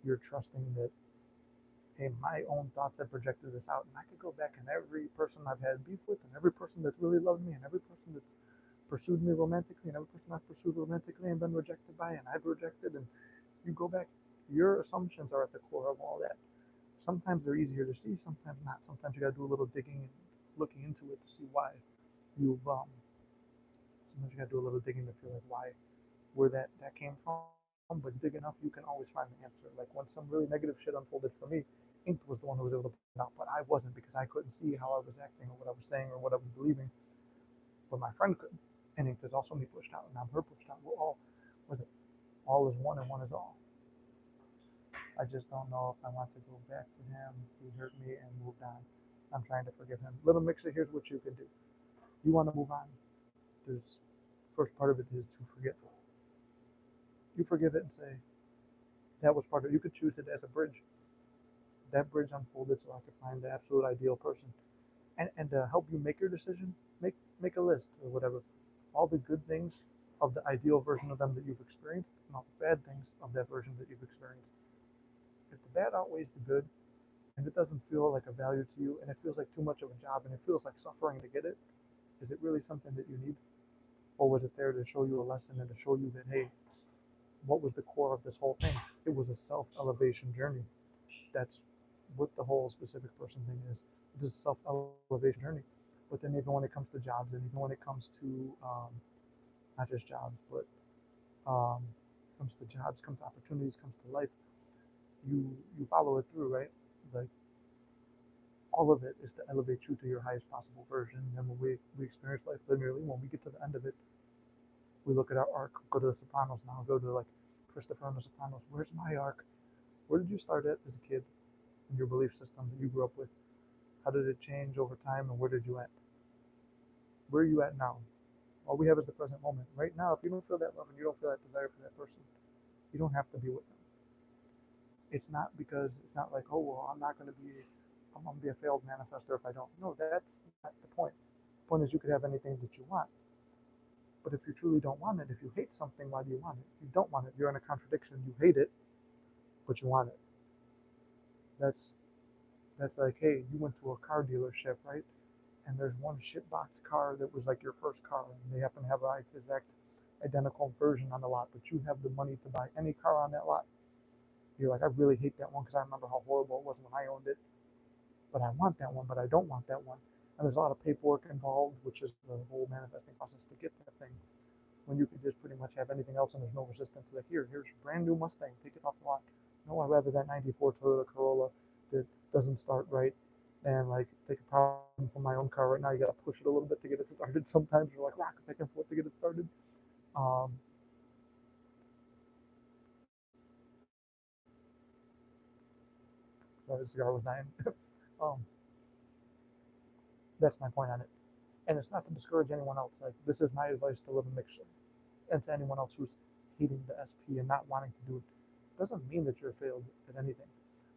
you're trusting that, hey, my own thoughts have projected this out, and I could go back and every person I've had beef with, and every person that's really loved me, and every person that's pursued me romantically, and every person I've pursued romantically and been rejected by, and I've rejected, and you go back, your assumptions are at the core of all that. Sometimes they're easier to see, sometimes not. Sometimes you got to do a little digging and looking into it to see why you've. Sometimes you got to do a little digging to feel like where that came from. But dig enough, you can always find the answer. Like when some really negative shit unfolded for me, Ink was the one who was able to point it out, but I wasn't because I couldn't see how I was acting or what I was saying or what I was believing. But my friend could. And Ink is also me pushed out, and I'm her pushed out. We're all, was it? All is one and one is all. I just don't know if I want to go back to him. He hurt me and moved on. I'm trying to forgive him. Little Mixer, here's what you can do. You want to move on. There's first part of it is to forgive. You forgive it and say, that was part of it. You could choose it as a bridge. That bridge unfolded so I could find the absolute ideal person. And to help you make your decision, make a list or whatever. All the good things of the ideal version of them that you've experienced, and all the bad things of that version that you've experienced. If the bad outweighs the good, and it doesn't feel like a value to you, and it feels like too much of a job, and it feels like suffering to get it, is it really something that you need? Or was it there to show you a lesson and to show you that, hey, what was the core of this whole thing? It was a self-elevation journey. That's what the whole specific person thing is. This self-elevation journey. But then even when it comes to jobs, and even when it comes to not just jobs, but comes to jobs, comes to opportunities, comes to life, you follow it through, right? Like all of it is to elevate you to your highest possible version. And when we experience life linearly, when we get to the end of it, we look at our arc, go to the Sopranos now, go to like Christopher and the Sopranos. Where's my arc? Where did you start at as a kid in your belief system that you grew up with? How did it change over time and where did you end? Where are you at now? All we have is the present moment. Right now, if you don't feel that love and you don't feel that desire for that person, you don't have to be with them. It's not because it's not like, oh, well, I'm going to be a failed manifestor if I don't. No, that's not the point. The point is you could have anything that you want. But if you truly don't want it, if you hate something, why do you want it? If you don't want it, you're in a contradiction. You hate it, but you want it. That's like, hey, you went to a car dealership, right? And there's one shitbox car that was like your first car, and they happen to have an exact identical version on the lot, but you have the money to buy any car on that lot. You're like, I really hate that one because I remember how horrible it was when I owned it. But I want that one, but I don't want that one. And there's a lot of paperwork involved, which is the whole manifesting process to get that thing. When you could just pretty much have anything else and there's no resistance. Like here's a brand new Mustang, take it off the lot. No, I'd rather that '94 Toyota Corolla that doesn't start right, and like take a problem from my own car right now. You got to push it a little bit to get it started. Sometimes you're like rock back and forth to get it started. Um, the cigar was dying. um, that's my point on it. And it's not to discourage anyone else. Like this is my advice to live a mixture, and to anyone else who's hating the SP and not wanting to do it. Doesn't mean that you're failed at anything.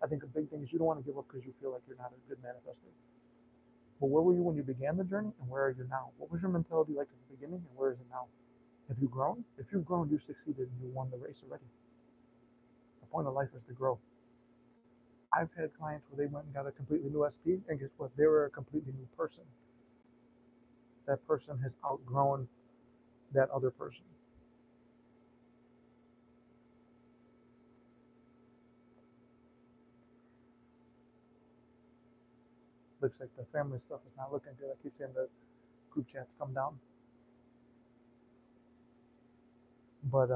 I think a big thing is you don't want to give up because you feel like you're not a good manifester. But where were you when you began the journey, and where are you now? What was your mentality like at the beginning, and where is it now? Have you grown? If you've grown, you've succeeded, and you won the race already. The point of life is to grow. I've had clients where they went and got a completely new SP, and guess what? They were a completely new person. That person has outgrown that other person. Looks like the family stuff is not looking good. I keep seeing the group chats come down. But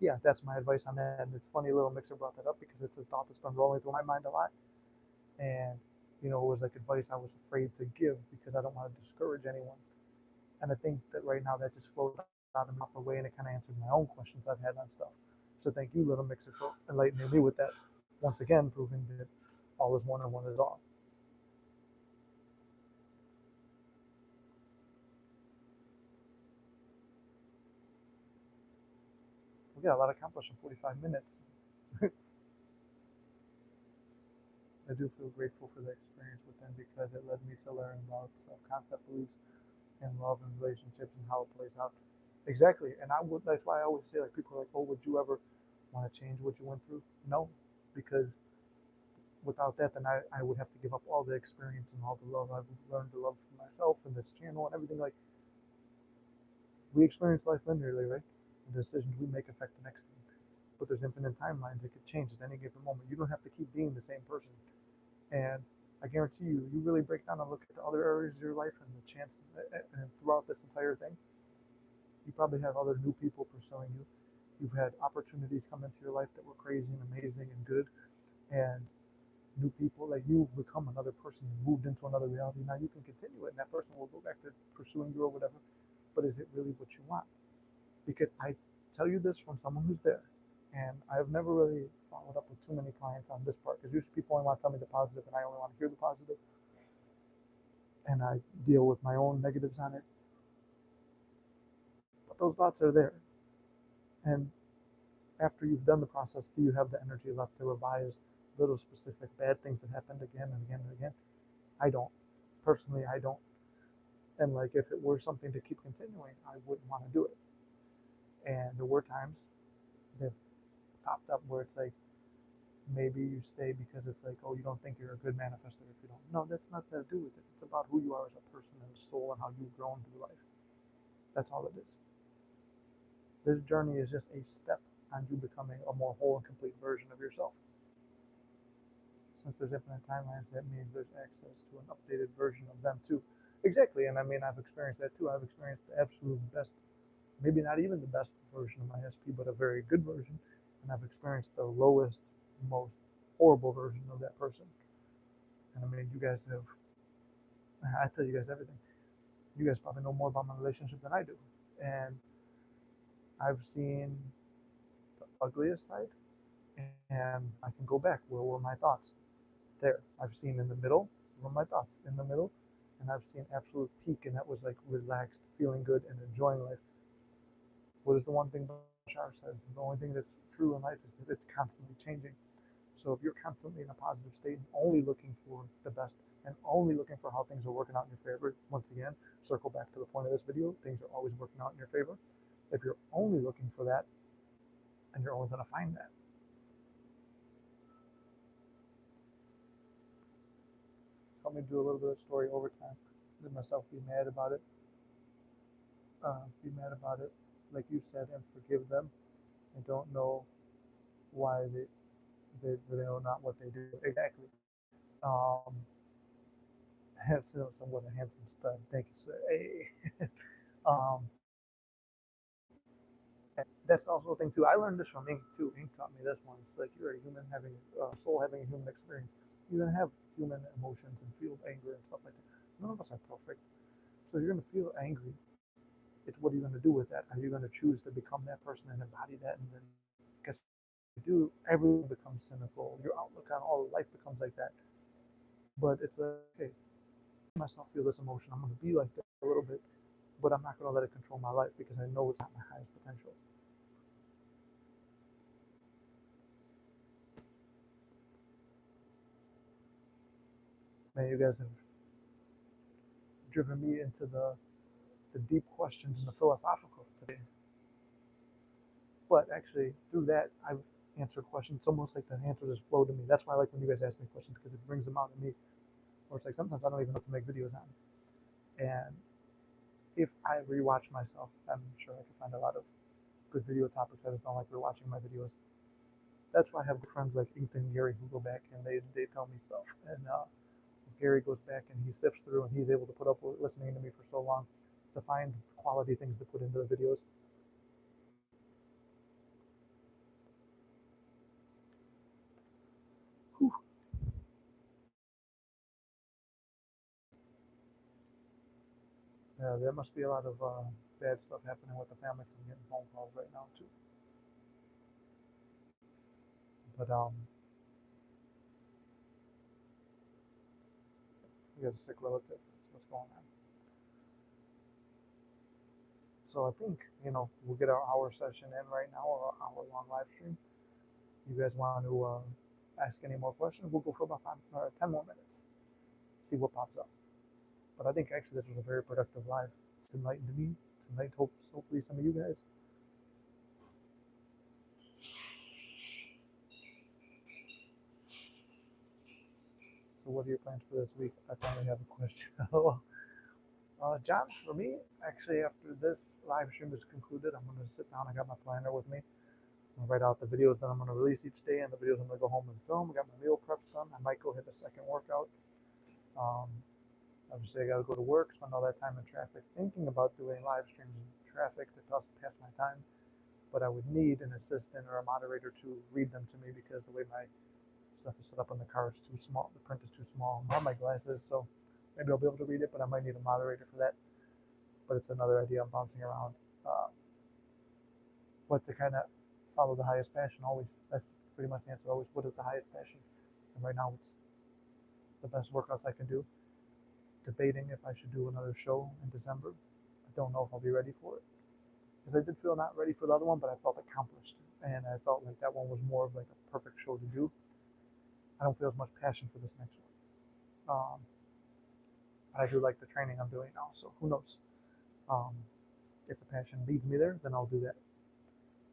yeah, that's my advice on that. And it's funny, little Mixer brought that up because it's a thought that's been rolling through my mind a lot. And it was like advice I was afraid to give because I don't want to discourage anyone. And I think that right now that just flowed out in a way, and it kind of answered my own questions I've had on stuff. So thank you, Little Mixer, for enlightening me with that. Once again, proving that all is one and one is all. We got a lot accomplished in 45 minutes. I do feel grateful for the experience with them because it led me to learn about self-concept beliefs and love and relationships and how it plays out. Exactly, and that's why I always say, like, people are like, oh, would you ever want to change what you went through? No, because without that, then I would have to give up all the experience and all the love I've learned to love for myself and this channel and everything. Like, we experience life linearly, right? The decisions we make affect the next thing. But there's infinite timelines. It could change at any given moment. You don't have to keep being the same person. And I guarantee you really break down and look at the other areas of your life and the chance and throughout this entire thing, you probably have other new people pursuing you. You've had opportunities come into your life that were crazy and amazing and good, and new people, like you've become another person, you moved into another reality. Now you can continue it, and that person will go back to pursuing you or whatever. But is it really what you want? Because I tell you this from someone who's there, and I've never really followed up with too many clients on this part because usually people only want to tell me the positive, and I only want to hear the positive, and I deal with my own negatives on it. But those thoughts are there, and after you've done the process, do you have the energy left to revise little specific bad things that happened again and again and again? I don't. Personally, I don't. And like if it were something to keep continuing, I wouldn't want to do it. And there were times they've popped up where it's like maybe you stay because it's like, oh, you don't think you're a good manifester if you don't. No, that's not to do with it. It's about who you are as a person and a soul and how you've grown through life. That's all it is. This journey is just a step on you becoming a more whole and complete version of yourself. Since there's infinite timelines, that means there's access to an updated version of them too. Exactly, and I mean, I've experienced that too. I've experienced the absolute best, maybe not even the best version of my SP, but a very good version, and I've experienced the lowest, most horrible version of that person. And I mean, you guys have, I tell you guys everything. You guys probably know more about my relationship than I do, and I've seen the ugliest side, and I can go back. Where were my thoughts? There. I've seen in the middle, were my thoughts in the middle, and I've seen absolute peak, and that was like relaxed, feeling good, and enjoying life. What is the one thing Bashar says? The only thing that's true in life is that it's constantly changing. So if you're constantly in a positive state and only looking for the best and only looking for how things are working out in your favor, once again, circle back to the point of this video, things are always working out in your favor. If you're only looking for that, and you're only going to find that. Help me do a little bit of story overtime. Let myself be mad about it. Be mad about it, like you said, and forgive them. I don't know why they know not what they do exactly. Um, So somewhat a handsome stud. Thank you, sir. Hey. um, that's also a thing too. I learned this from Ink too. Ink taught me this one. It's like you're a human having a soul having a human experience. You're gonna have human emotions and feel anger and stuff like that. None of us are perfect, so you're gonna feel angry. It's what are you gonna do with that? Are you gonna choose to become that person and embody that? And then, guess what you do? Everyone becomes cynical. Your outlook on all of life becomes like that. But it's like, okay, myself feel this emotion. I'm gonna be like that a little bit, but I'm not gonna let it control my life because I know it's not my highest potential. Man, you guys have driven me into the deep questions and the philosophicals today. But actually, through that, I've answered questions. It's almost like the answers just flow to me. That's why I like when you guys ask me questions because it brings them out of me. Or it's like sometimes I don't even know what to make videos on. And if I rewatch myself, I'm sure I can find a lot of good video topics. I just don't like rewatching my videos. That's why I have good friends like Ethan and Gary who go back and they tell me stuff. And Gary goes back and he sifts through and he's able to put up with listening to me for so long to find quality things to put into the videos. Whew. Yeah, there must be a lot of bad stuff happening with the family because I'm getting phone calls right now too. But we got a sick relative. That's what's going on. So I think we'll get our hour session in right now, or our hour-long live stream. You guys want to ask any more questions? We'll go for about 10 more minutes. See what pops up. But I think actually this was a very productive live. It's enlightened me. It's enlightened hopefully some of you guys. So what are your plans for this week? I finally have a question. John, for me, actually, after this live stream is concluded, I'm going to sit down. I got my planner with me. I'm going to write out the videos that I'm going to release each day and the videos I'm going to go home and film. I got my meal preps done. I might go hit a second workout. Um, Obviously, I got to go to work, spend all that time in traffic, thinking about doing live streams in traffic to pass my time. But I would need an assistant or a moderator to read them to me because the way my stuff is set up in the car is too small. The print is too small. I have my glasses, so maybe I'll be able to read it, but I might need a moderator for that. But it's another idea I'm bouncing around. But to kind of follow the highest passion always. That's pretty much the answer always. What is the highest passion? And right now it's the best workouts I can do. Debating if I should do another show in December. I don't know if I'll be ready for it. Because I did feel not ready for the other one, but I felt accomplished. And I felt like that one was more of like a perfect show to do. I don't feel as much passion for this next one. But I do like the training I'm doing now, so who knows? Um, if the passion leads me there, then I'll do that.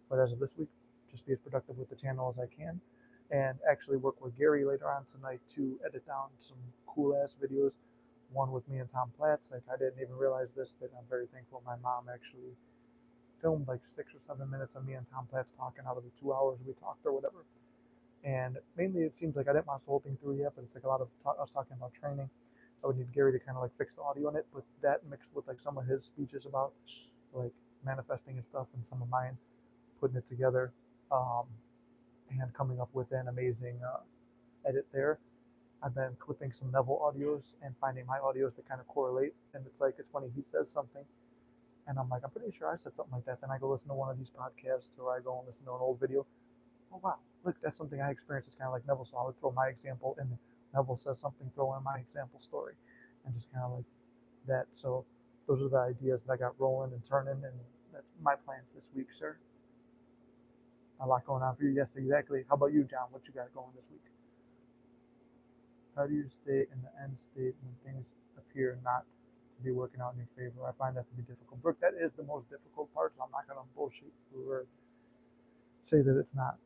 But as of this week, just be as productive with the channel as I can, and actually work with Gary later on tonight to edit down some cool ass videos. One with me and Tom Platz. Like I didn't even realize this, that I'm very thankful my mom actually filmed like 6 or 7 minutes of me and Tom Platz talking out of the 2 hours we talked or whatever. And mainly it seems like I didn't watch the whole thing through yet, but it's like a lot of us talking about training. I would need Gary to kind of like fix the audio on it, but that mixed with like some of his speeches about like manifesting and stuff and some of mine, putting it together, um, and coming up with an amazing edit there. I've been clipping some Neville audios and finding my audios that kind of correlate. And it's like, it's funny, he says something, and I'm like, I'm pretty sure I said something like that. Then I go listen to one of these podcasts or I go and listen to an old video. Oh, wow, look, that's something I experienced. It's kind of like Neville. So I would throw my example, and Neville says something, throw in my example story, and just kind of like that. So those are the ideas that I got rolling and turning, and that's my plans this week, sir. A lot going on for you. Yes, exactly. How about you, John? What you got going this week? How do you stay in the end state when things appear not to be working out in your favor? I find that to be difficult. Brooke, that is the most difficult part, so I'm not going to bullshit or say that it's not.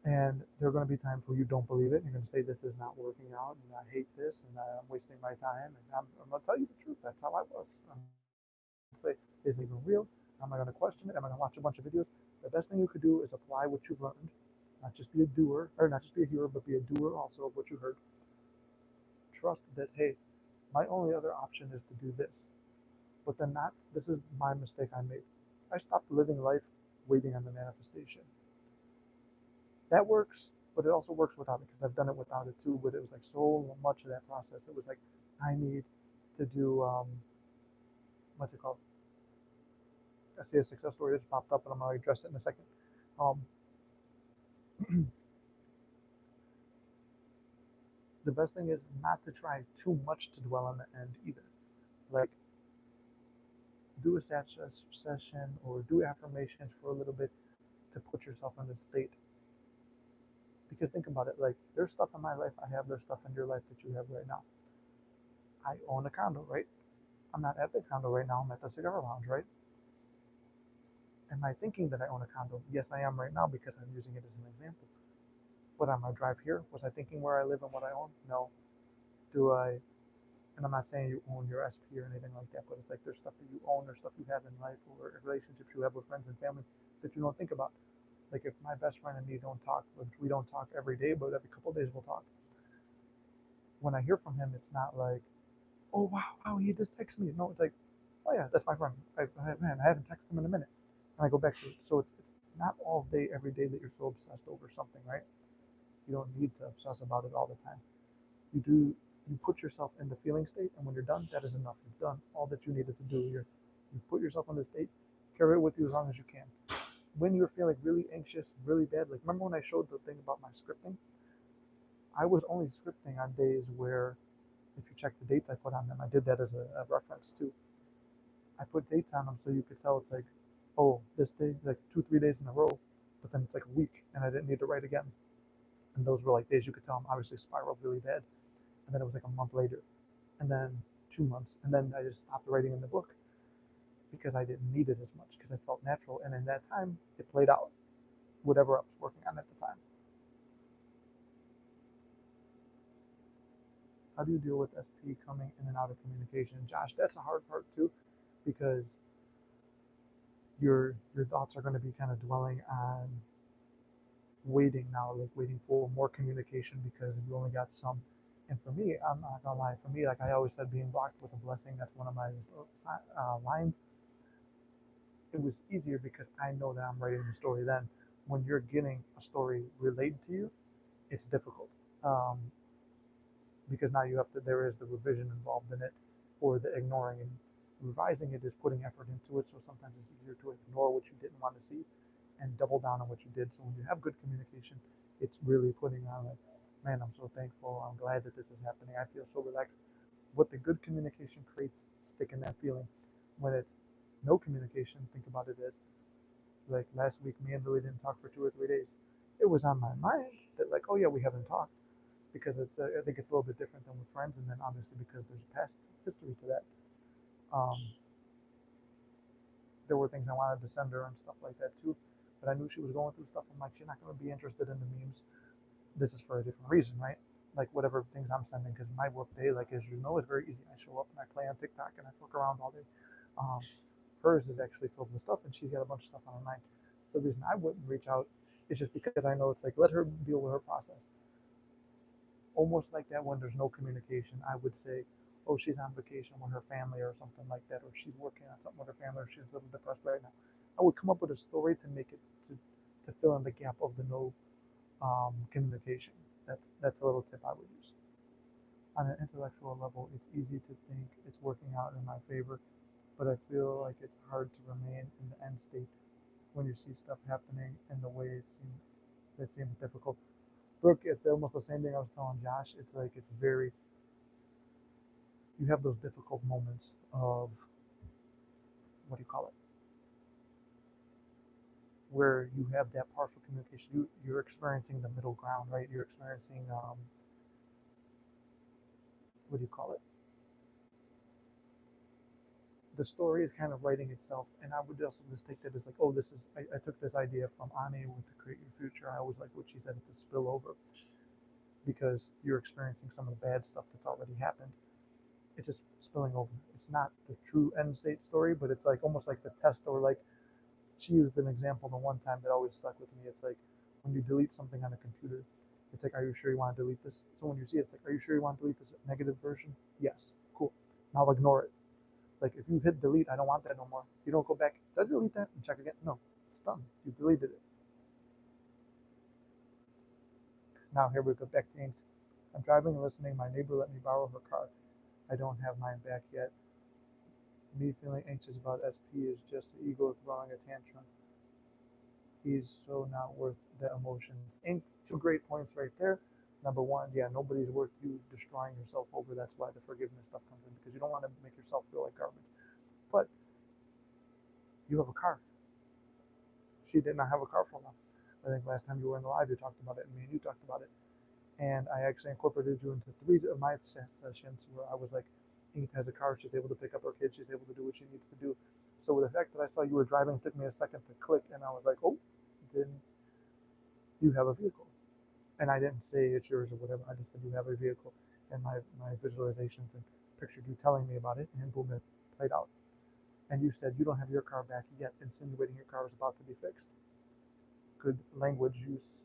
And there are going to be times where you don't believe it. And you're going to say, this is not working out, and I hate this, and I'm wasting my time. And I'm going to tell you the truth. That's how I was. I'm going to say, is it even real? Am I going to question it? Am I going to watch a bunch of videos? The best thing you could do is apply what you've learned, not just be a doer, or not just be a hearer, but be a doer also of what you heard. Trust that, hey, My only other option is to do this. But then this is my mistake I made. I stopped living life waiting on the manifestation. That works, but it also works without it because I've done it without it too. But it was like so much of that process. It was like I need to do what's it called? I see a success story that just popped up, and I'm gonna address it in a second. Um, the best thing is not to try too much to dwell on the end either. Like do a session or do affirmations for a little bit to put yourself in the state. Because think about it, like there's stuff in my life I have, there's stuff in your life that you have right now. I own a condo, right? I'm not at the condo right now, I'm at the cigar lounge, right? Am I thinking that I own a condo? Yes, I am right now because I'm using it as an example. But on my drive here, was I thinking where I live and what I own? No. Do I, and I'm not saying you own your SP or anything like that, but it's like there's stuff that you own or stuff you have in life or relationships you have with friends and family that you don't think about. Like if my best friend and me don't talk, which we don't talk every day, but every couple of days we'll talk. When I hear from him, it's not like, oh wow, he just texted me. No, it's like, oh yeah, that's my friend. Man, I haven't texted him in a minute, and I go back to it. So it's not all day every day that you're so obsessed over something, right? You don't need to obsess about it all the time. You put yourself in the feeling state, and when you're done, that is enough. You've done all that you needed to do. You put yourself in the state, carry it with you as long as you can. When you're feeling really anxious, really bad, like remember when I showed the thing about my scripting? I was only scripting on days where, if you check the dates I put on them, I did that as a reference too. I put dates on them so you could tell it's like, oh, this day, like 2, 3 days in a row, but then it's like a week and I didn't need to write again. And those were like days you could tell them obviously spiraled really bad. And then it was like a month later, and then 2 months, and then I just stopped writing in the book because I didn't need it as much because I felt natural. And in that time, it played out whatever I was working on at the time. How do you deal with SP coming in and out of communication? Josh, that's a hard part too, because your thoughts are going to be kind of dwelling on waiting now, like waiting for more communication because you only got some. And for me, I'm not gonna lie. For me, like I always said, being blocked was a blessing. That's one of my lines. It was easier because I know that I'm writing the story. Then, when you're getting a story related to you, it's difficult. Um, because now you have to there is the revision involved in it or the ignoring, and revising it is putting effort into it, so sometimes it's easier to ignore what you didn't want to see and double down on what you did. So when you have good communication, it's really putting on like, man, I'm so thankful, I'm glad that this is happening, I feel so relaxed. What the good communication creates, stick in that feeling. When it's no communication, think about it as like last week me and Billy didn't talk for 2 or 3 days. It was on my mind that like, oh yeah, we haven't talked, because I think it's a little bit different than with friends, and then obviously because there's past history to that. Um, there were things I wanted to send her and stuff like that too, but I knew she was going through stuff. I'm like, she's not going to be interested in the memes. This is for a different reason, right? Like whatever things I'm sending, because my work day, like as you know, is very easy. I show up and I play on TikTok and I fuck around all day. Um, Hers is actually filled with stuff, and she's got a bunch of stuff on her mind. The reason I wouldn't reach out is just because I know it's like let her deal with her process. Almost like that when there's no communication, I would say, oh, she's on vacation with her family or something like that, or she's working on something with her family, or she's a little depressed right now. I would come up with a story to make it to fill in the gap of the no communication. That's a little tip I would use. On an intellectual level, it's easy to think it's working out in my favor, but I feel like it's hard to remain in the end state when you see stuff happening in the way it seems difficult. Brooke, it's almost the same thing I was telling Josh. It's like it's very you have those difficult moments of what do you call it, where you have that partial communication. You're experiencing the middle ground, right? You're experiencing what do you call it? The story is kind of writing itself, and I would also just take that as like, oh, this is I took this idea from Ane with the Create Your Future. I always like what she said, it's a spillover, because you're experiencing some of the bad stuff that's already happened. It's just spilling over. It's not the true end state story, but it's like almost like the test, or like she used an example the one time that always stuck with me. It's like when you delete something on a computer, it's like, are you sure you want to delete this? So when you see it, it's like, are you sure you want to delete this negative version? Yes. Cool. Now ignore it. Like if you hit delete, I don't want that no more. You don't go back, did I delete that and check again? No, it's done. You deleted it. Now here we go back to inked. I'm driving and listening. My neighbor let me borrow her car. I don't have mine back yet. Me feeling anxious about SP is just the ego throwing a tantrum. He's so not worth the emotions. Ink, two great points right there. Number one, yeah, nobody's worth you destroying yourself over. That's why the forgiveness stuff comes in because you don't want to make yourself feel like garbage. But you have a car. She did not have a car for long. I think last time you were in the live, you talked about it, and me and you talked about it. And I actually incorporated you into three of my sessions where I was like, Ink has a car, she's able to pick up her kids, she's able to do what she needs to do. So with the fact that I saw you were driving, it took me a second to click, and I was like, oh, then you have a vehicle. And I didn't say it's yours or whatever, I just said you have a vehicle. And my visualizations and pictured you telling me about it, and boom, it played out. And you said you don't have your car back yet, insinuating your car is about to be fixed. Good language use.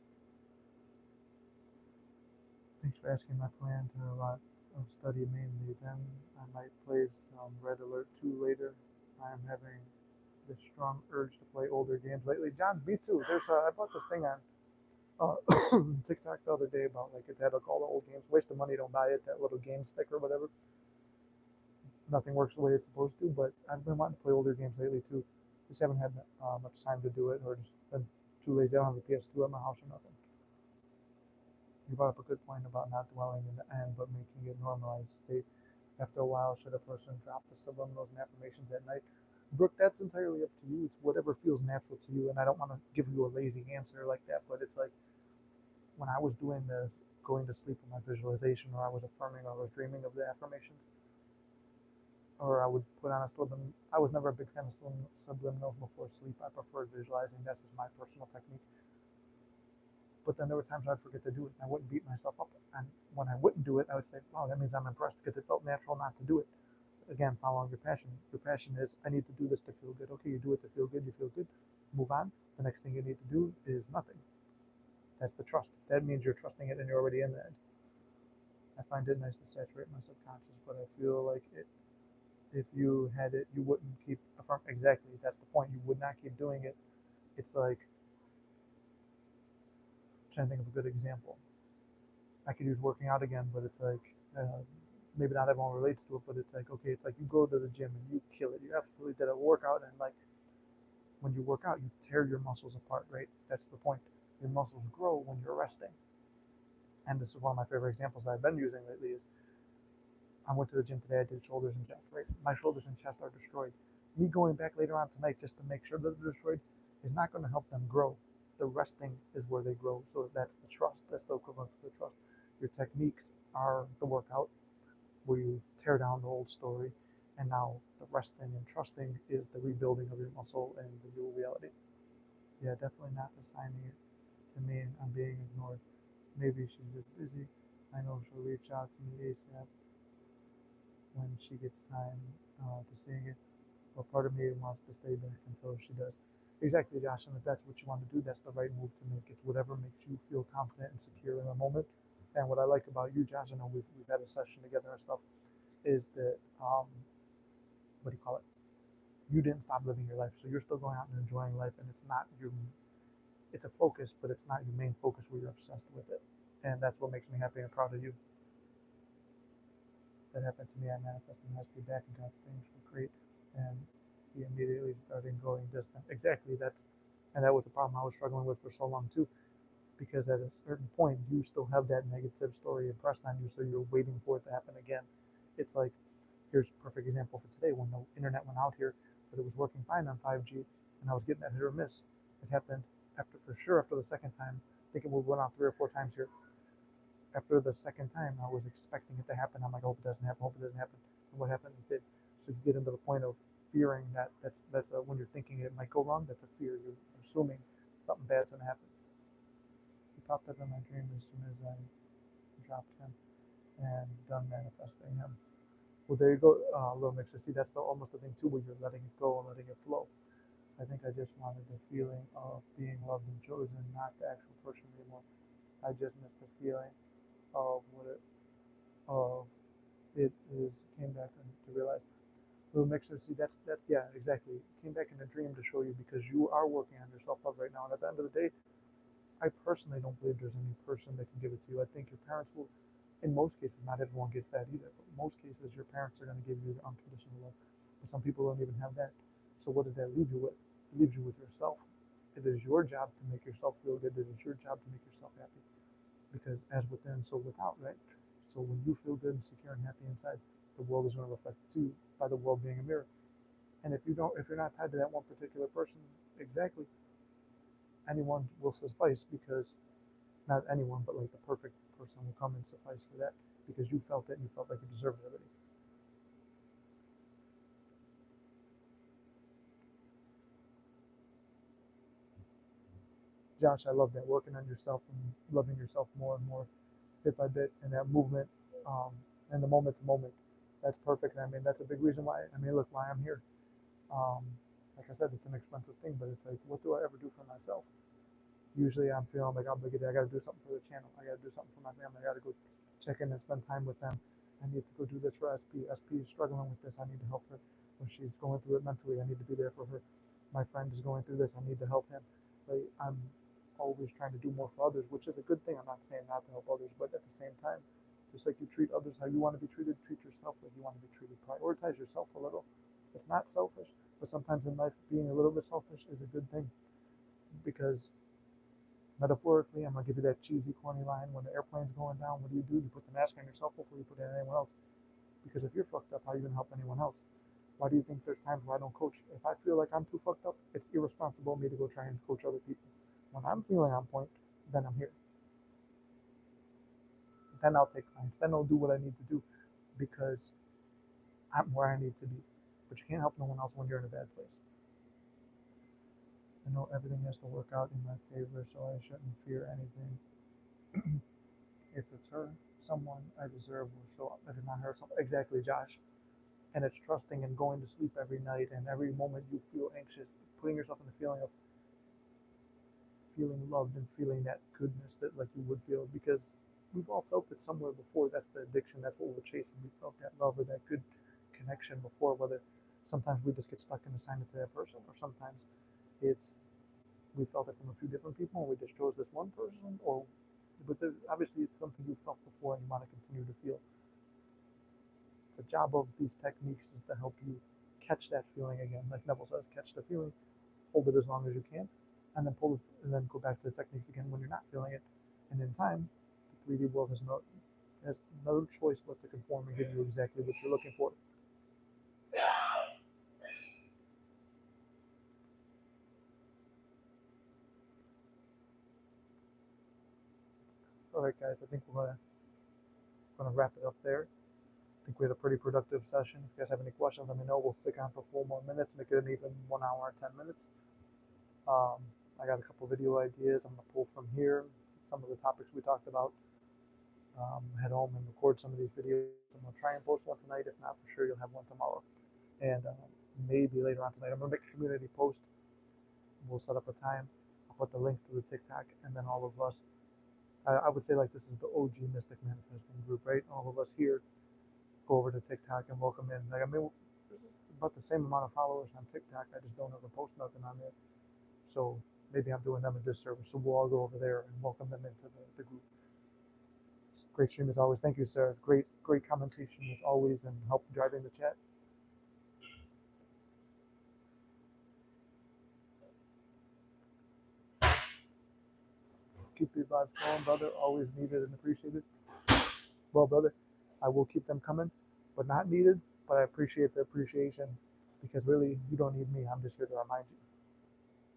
Thanks for asking. My plan to a lot of study mainly. Then I might play some Red Alert 2 later. I'm having this strong urge to play older games lately. John, me too. I bought this thing on TikTok the other day about like it had like all the old games. Waste of money, don't buy it. That little game stick or whatever. Nothing works the way it's supposed to. But I've been wanting to play older games lately too. Just haven't had much time to do it, or just been too lazy. I don't have a PS2 at my house or nothing. You brought up a good point about not dwelling in the end, but making it normalized state. After a while, should a person drop the subliminals and affirmations at night? Brooke, that's entirely up to you. It's whatever feels natural to you, and I don't want to give you a lazy answer like that, but it's like when I was doing the going to sleep with my visualization, or I was affirming, or I was dreaming of the affirmations, or I would put on a subliminal. I was never a big fan of subliminals before sleep. I preferred visualizing. That's just my personal technique. But then there were times I'd forget to do it, and I wouldn't beat myself up. And when I wouldn't do it, I would say, "Wow, that means I'm impressed," because it felt natural not to do it. Again, following your passion. Your passion is, I need to do this to feel good. Okay, you do it to feel good. You feel good. Move on. The next thing you need to do is nothing. That's the trust. That means you're trusting it, and you're already in that. I find it nice to saturate my subconscious, but I feel like it. If you had it, you wouldn't keep affirming. Exactly. That's the point. You would not keep doing it. It's like, I'm trying to think of a good example. I could use working out again, but it's like maybe not everyone relates to it, but it's like, okay, it's like you go to the gym and you kill it. You absolutely did a workout, and like when you work out, you tear your muscles apart, right? That's the point. Your muscles grow when you're resting. And this is one of my favorite examples that I've been using lately. Is I went to the gym today. I did shoulders and chest, right? My shoulders and chest are destroyed. Me going back later on tonight just to make sure that they're destroyed is not going to help them grow. The resting is where they grow. So that's the trust. That's the equivalent to the trust. Your techniques are the workout where you tear down the old story, and now the resting and trusting is the rebuilding of your muscle and the new reality. Yeah, definitely not assigning it to me and I'm being ignored. Maybe she's just busy. I know she'll reach out to me ASAP when she gets time to sing it, but part of me wants to stay back until she does. Exactly, Josh, and if that's what you want to do, that's the right move to make. It's whatever makes you feel confident and secure in the moment. And what I like about you, Josh, I know we've had a session together and stuff, is that, what do you call it? You didn't stop living your life. So you're still going out and enjoying life, and it's not your, it's a focus, but it's not your main focus where you're obsessed with it. And that's what makes me happy and proud of you. That happened to me. I manifested my husband back and got things were great. And he immediately started going distant. Exactly. And that was the problem I was struggling with for so long too. Because at a certain point, you still have that negative story impressed on you, so you're waiting for it to happen again. It's like, here's a perfect example for today when the internet went out here, but it was working fine on 5G, and I was getting that hit or miss. It happened after the second time. I think it went out 3 or 4 times here. After the second time, I was expecting it to happen. I'm like, hope it doesn't happen, hope it doesn't happen. And what happened, it did. So you get into the point of fearing that when you're thinking it might go wrong, that's a fear. You're assuming something bad's going to happen. He popped up in my dream as soon as I dropped him and done manifesting him. Well, there you go, little mixer. See, that's almost the thing too, where you're letting it go and letting it flow. I think I just wanted the feeling of being loved and chosen, not the actual person anymore. I just missed the feeling of what it of It is came back to realize. Little mixer, see that yeah, exactly. Came back in a dream to show you because you are working on your self love right now. And at the end of the day, I personally don't believe there's any person that can give it to you. I think your parents will, in most cases, not everyone gets that either, but in most cases, your parents are going to give you the unconditional love. But some people don't even have that. So what does that leave you with? It leaves you with yourself. It is your job to make yourself feel good. It is your job to make yourself happy. Because as within, so without, right? So when you feel good and secure and happy inside, the world is going to reflect to you by the world being a mirror. And if you're not tied to that one particular person, exactly, anyone will suffice because not anyone, but like the perfect person will come and suffice for that because you felt it and you felt like you deserved it already. Josh, I love that working on yourself and loving yourself more and more, bit by bit, and that movement, um, and the moment to moment. That's perfect. I mean, that's a big reason why. I mean, look, why I'm here. Um, like I said, it's an expensive thing, but it's like, what do I ever do for myself? Usually, I'm feeling like obligated. I got to do something for the channel. I got to do something for my family. I got to go check in and spend time with them. I need to go do this for SP. SP is struggling with this. I need to help her when she's going through it mentally. I need to be there for her. My friend is going through this. I need to help him. Like, I'm always trying to do more for others, which is a good thing. I'm not saying not to help others, but at the same time, just like you treat others how you want to be treated, treat yourself like you want to be treated. Prioritize yourself a little. It's not selfish, but sometimes in life, being a little bit selfish is a good thing because metaphorically, I'm gonna give you that cheesy, corny line. When the airplane's going down, what do? You put the mask on yourself before you put it on anyone else. Because if you're fucked up, how are you gonna help anyone else? Why do you think there's times where I don't coach? If I feel like I'm too fucked up, it's irresponsible of me to go try and coach other people. When I'm feeling on point, then I'm here. Then I'll take clients. Then I'll do what I need to do because I'm where I need to be. But you can't help no one else when you're in a bad place. I know everything has to work out in my favor, so I shouldn't fear anything. If it's her, someone I deserve will show up. If it's not her, someone, exactly, Josh. And it's trusting and going to sleep every night and every moment you feel anxious, putting yourself in the feeling of feeling loved and feeling that goodness that like you would feel because we've all felt it somewhere before. That's the addiction. That's what we're chasing. We felt that love or that good connection before. Whether sometimes we just get stuck and assign it to that person, or sometimes it's we felt it from a few different people and we just chose this one person. Or but obviously it's something you felt before and you want to continue to feel. The job of these techniques is to help you catch that feeling again. Like Neville says, catch the feeling, hold it as long as you can, and then pull it, and then go back to the techniques again when you're not feeling it. And in time, the 3D world has no choice but to conform and give you exactly what you're looking for. All right, guys, I think we're gonna wrap it up there. I think we had a pretty productive session. If you guys have any questions, let me know. We'll stick on for 4 more minutes, make it an even 1 hour and 10 minutes. Um, I got a couple video ideas. I'm gonna pull from here some of the topics we talked about. Head home and record some of these videos. I'm gonna try and post one tonight. If not, for sure you'll have one tomorrow, and maybe later on tonight. I'm gonna make a community post. We'll set up a time. I'll put the link to the TikTok, and then all of us. I would say like this is the OG Mystic Manifesting group, right? All of us here go over to TikTok and welcome in. Like I mean, there's about the same amount of followers on TikTok. I just don't ever post nothing on there. So maybe I'm doing them a disservice. So we'll all go over there and welcome them into the group. Great stream as always. Thank you, Sarah. Great commentation as always and help driving the chat. Keep these lives going, brother. Always needed and appreciated. Well, brother, I will keep them coming, but not needed. But I appreciate the appreciation because really, you don't need me. I'm just here to remind you.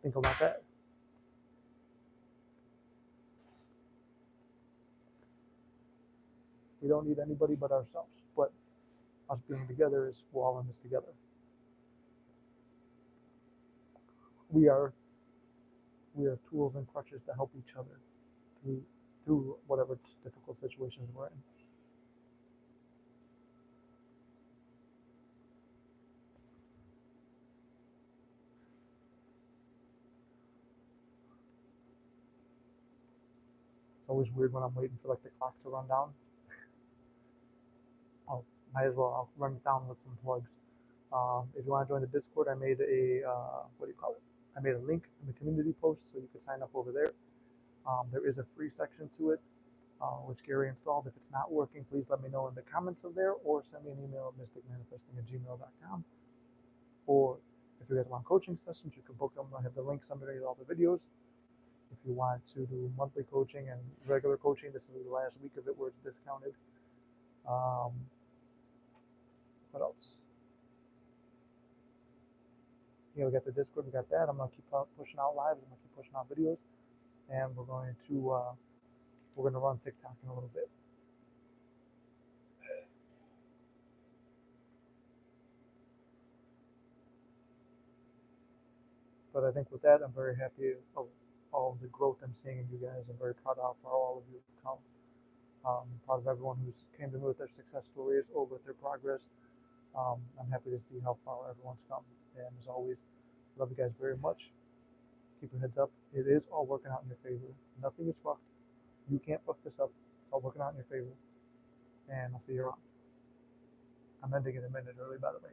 Think about that. We don't need anybody but ourselves. But us being together is we're all in this together. We are we are tools and crutches to help each other through whatever difficult situations we're in. It's always weird when I'm waiting for like the clock to run down. Oh, might as well. I'll run it down with some plugs. If you want to join the Discord, I made a what do you call it? I made a link in the community post so you can sign up over there. There is a free section to it, which Gary installed. If it's not working, please let me know in the comments of there, or send me an email at mysticmanifesting@gmail.com. Or if you guys want coaching sessions, you can book them. I have the links underneath all the videos. If you want to do monthly coaching and regular coaching, this is the last week of it where it's discounted. Um, what else? We got the Discord, we got that. I'm gonna keep pushing out lives. I'm gonna keep pushing out videos, and we're gonna run TikTok in a little bit. But I think with that, I'm very happy of all of the growth I'm seeing in you guys. I'm very proud of how far all of you have come. I'm proud of everyone who's came to me with their success stories or with their progress. I'm happy to see how far everyone's come. And as always, love you guys very much. Keep your heads up. It is all working out in your favor. Nothing is fucked. You can't fuck this up. It's all working out in your favor. And I'll see you around. I'm ending it a minute early, by the way.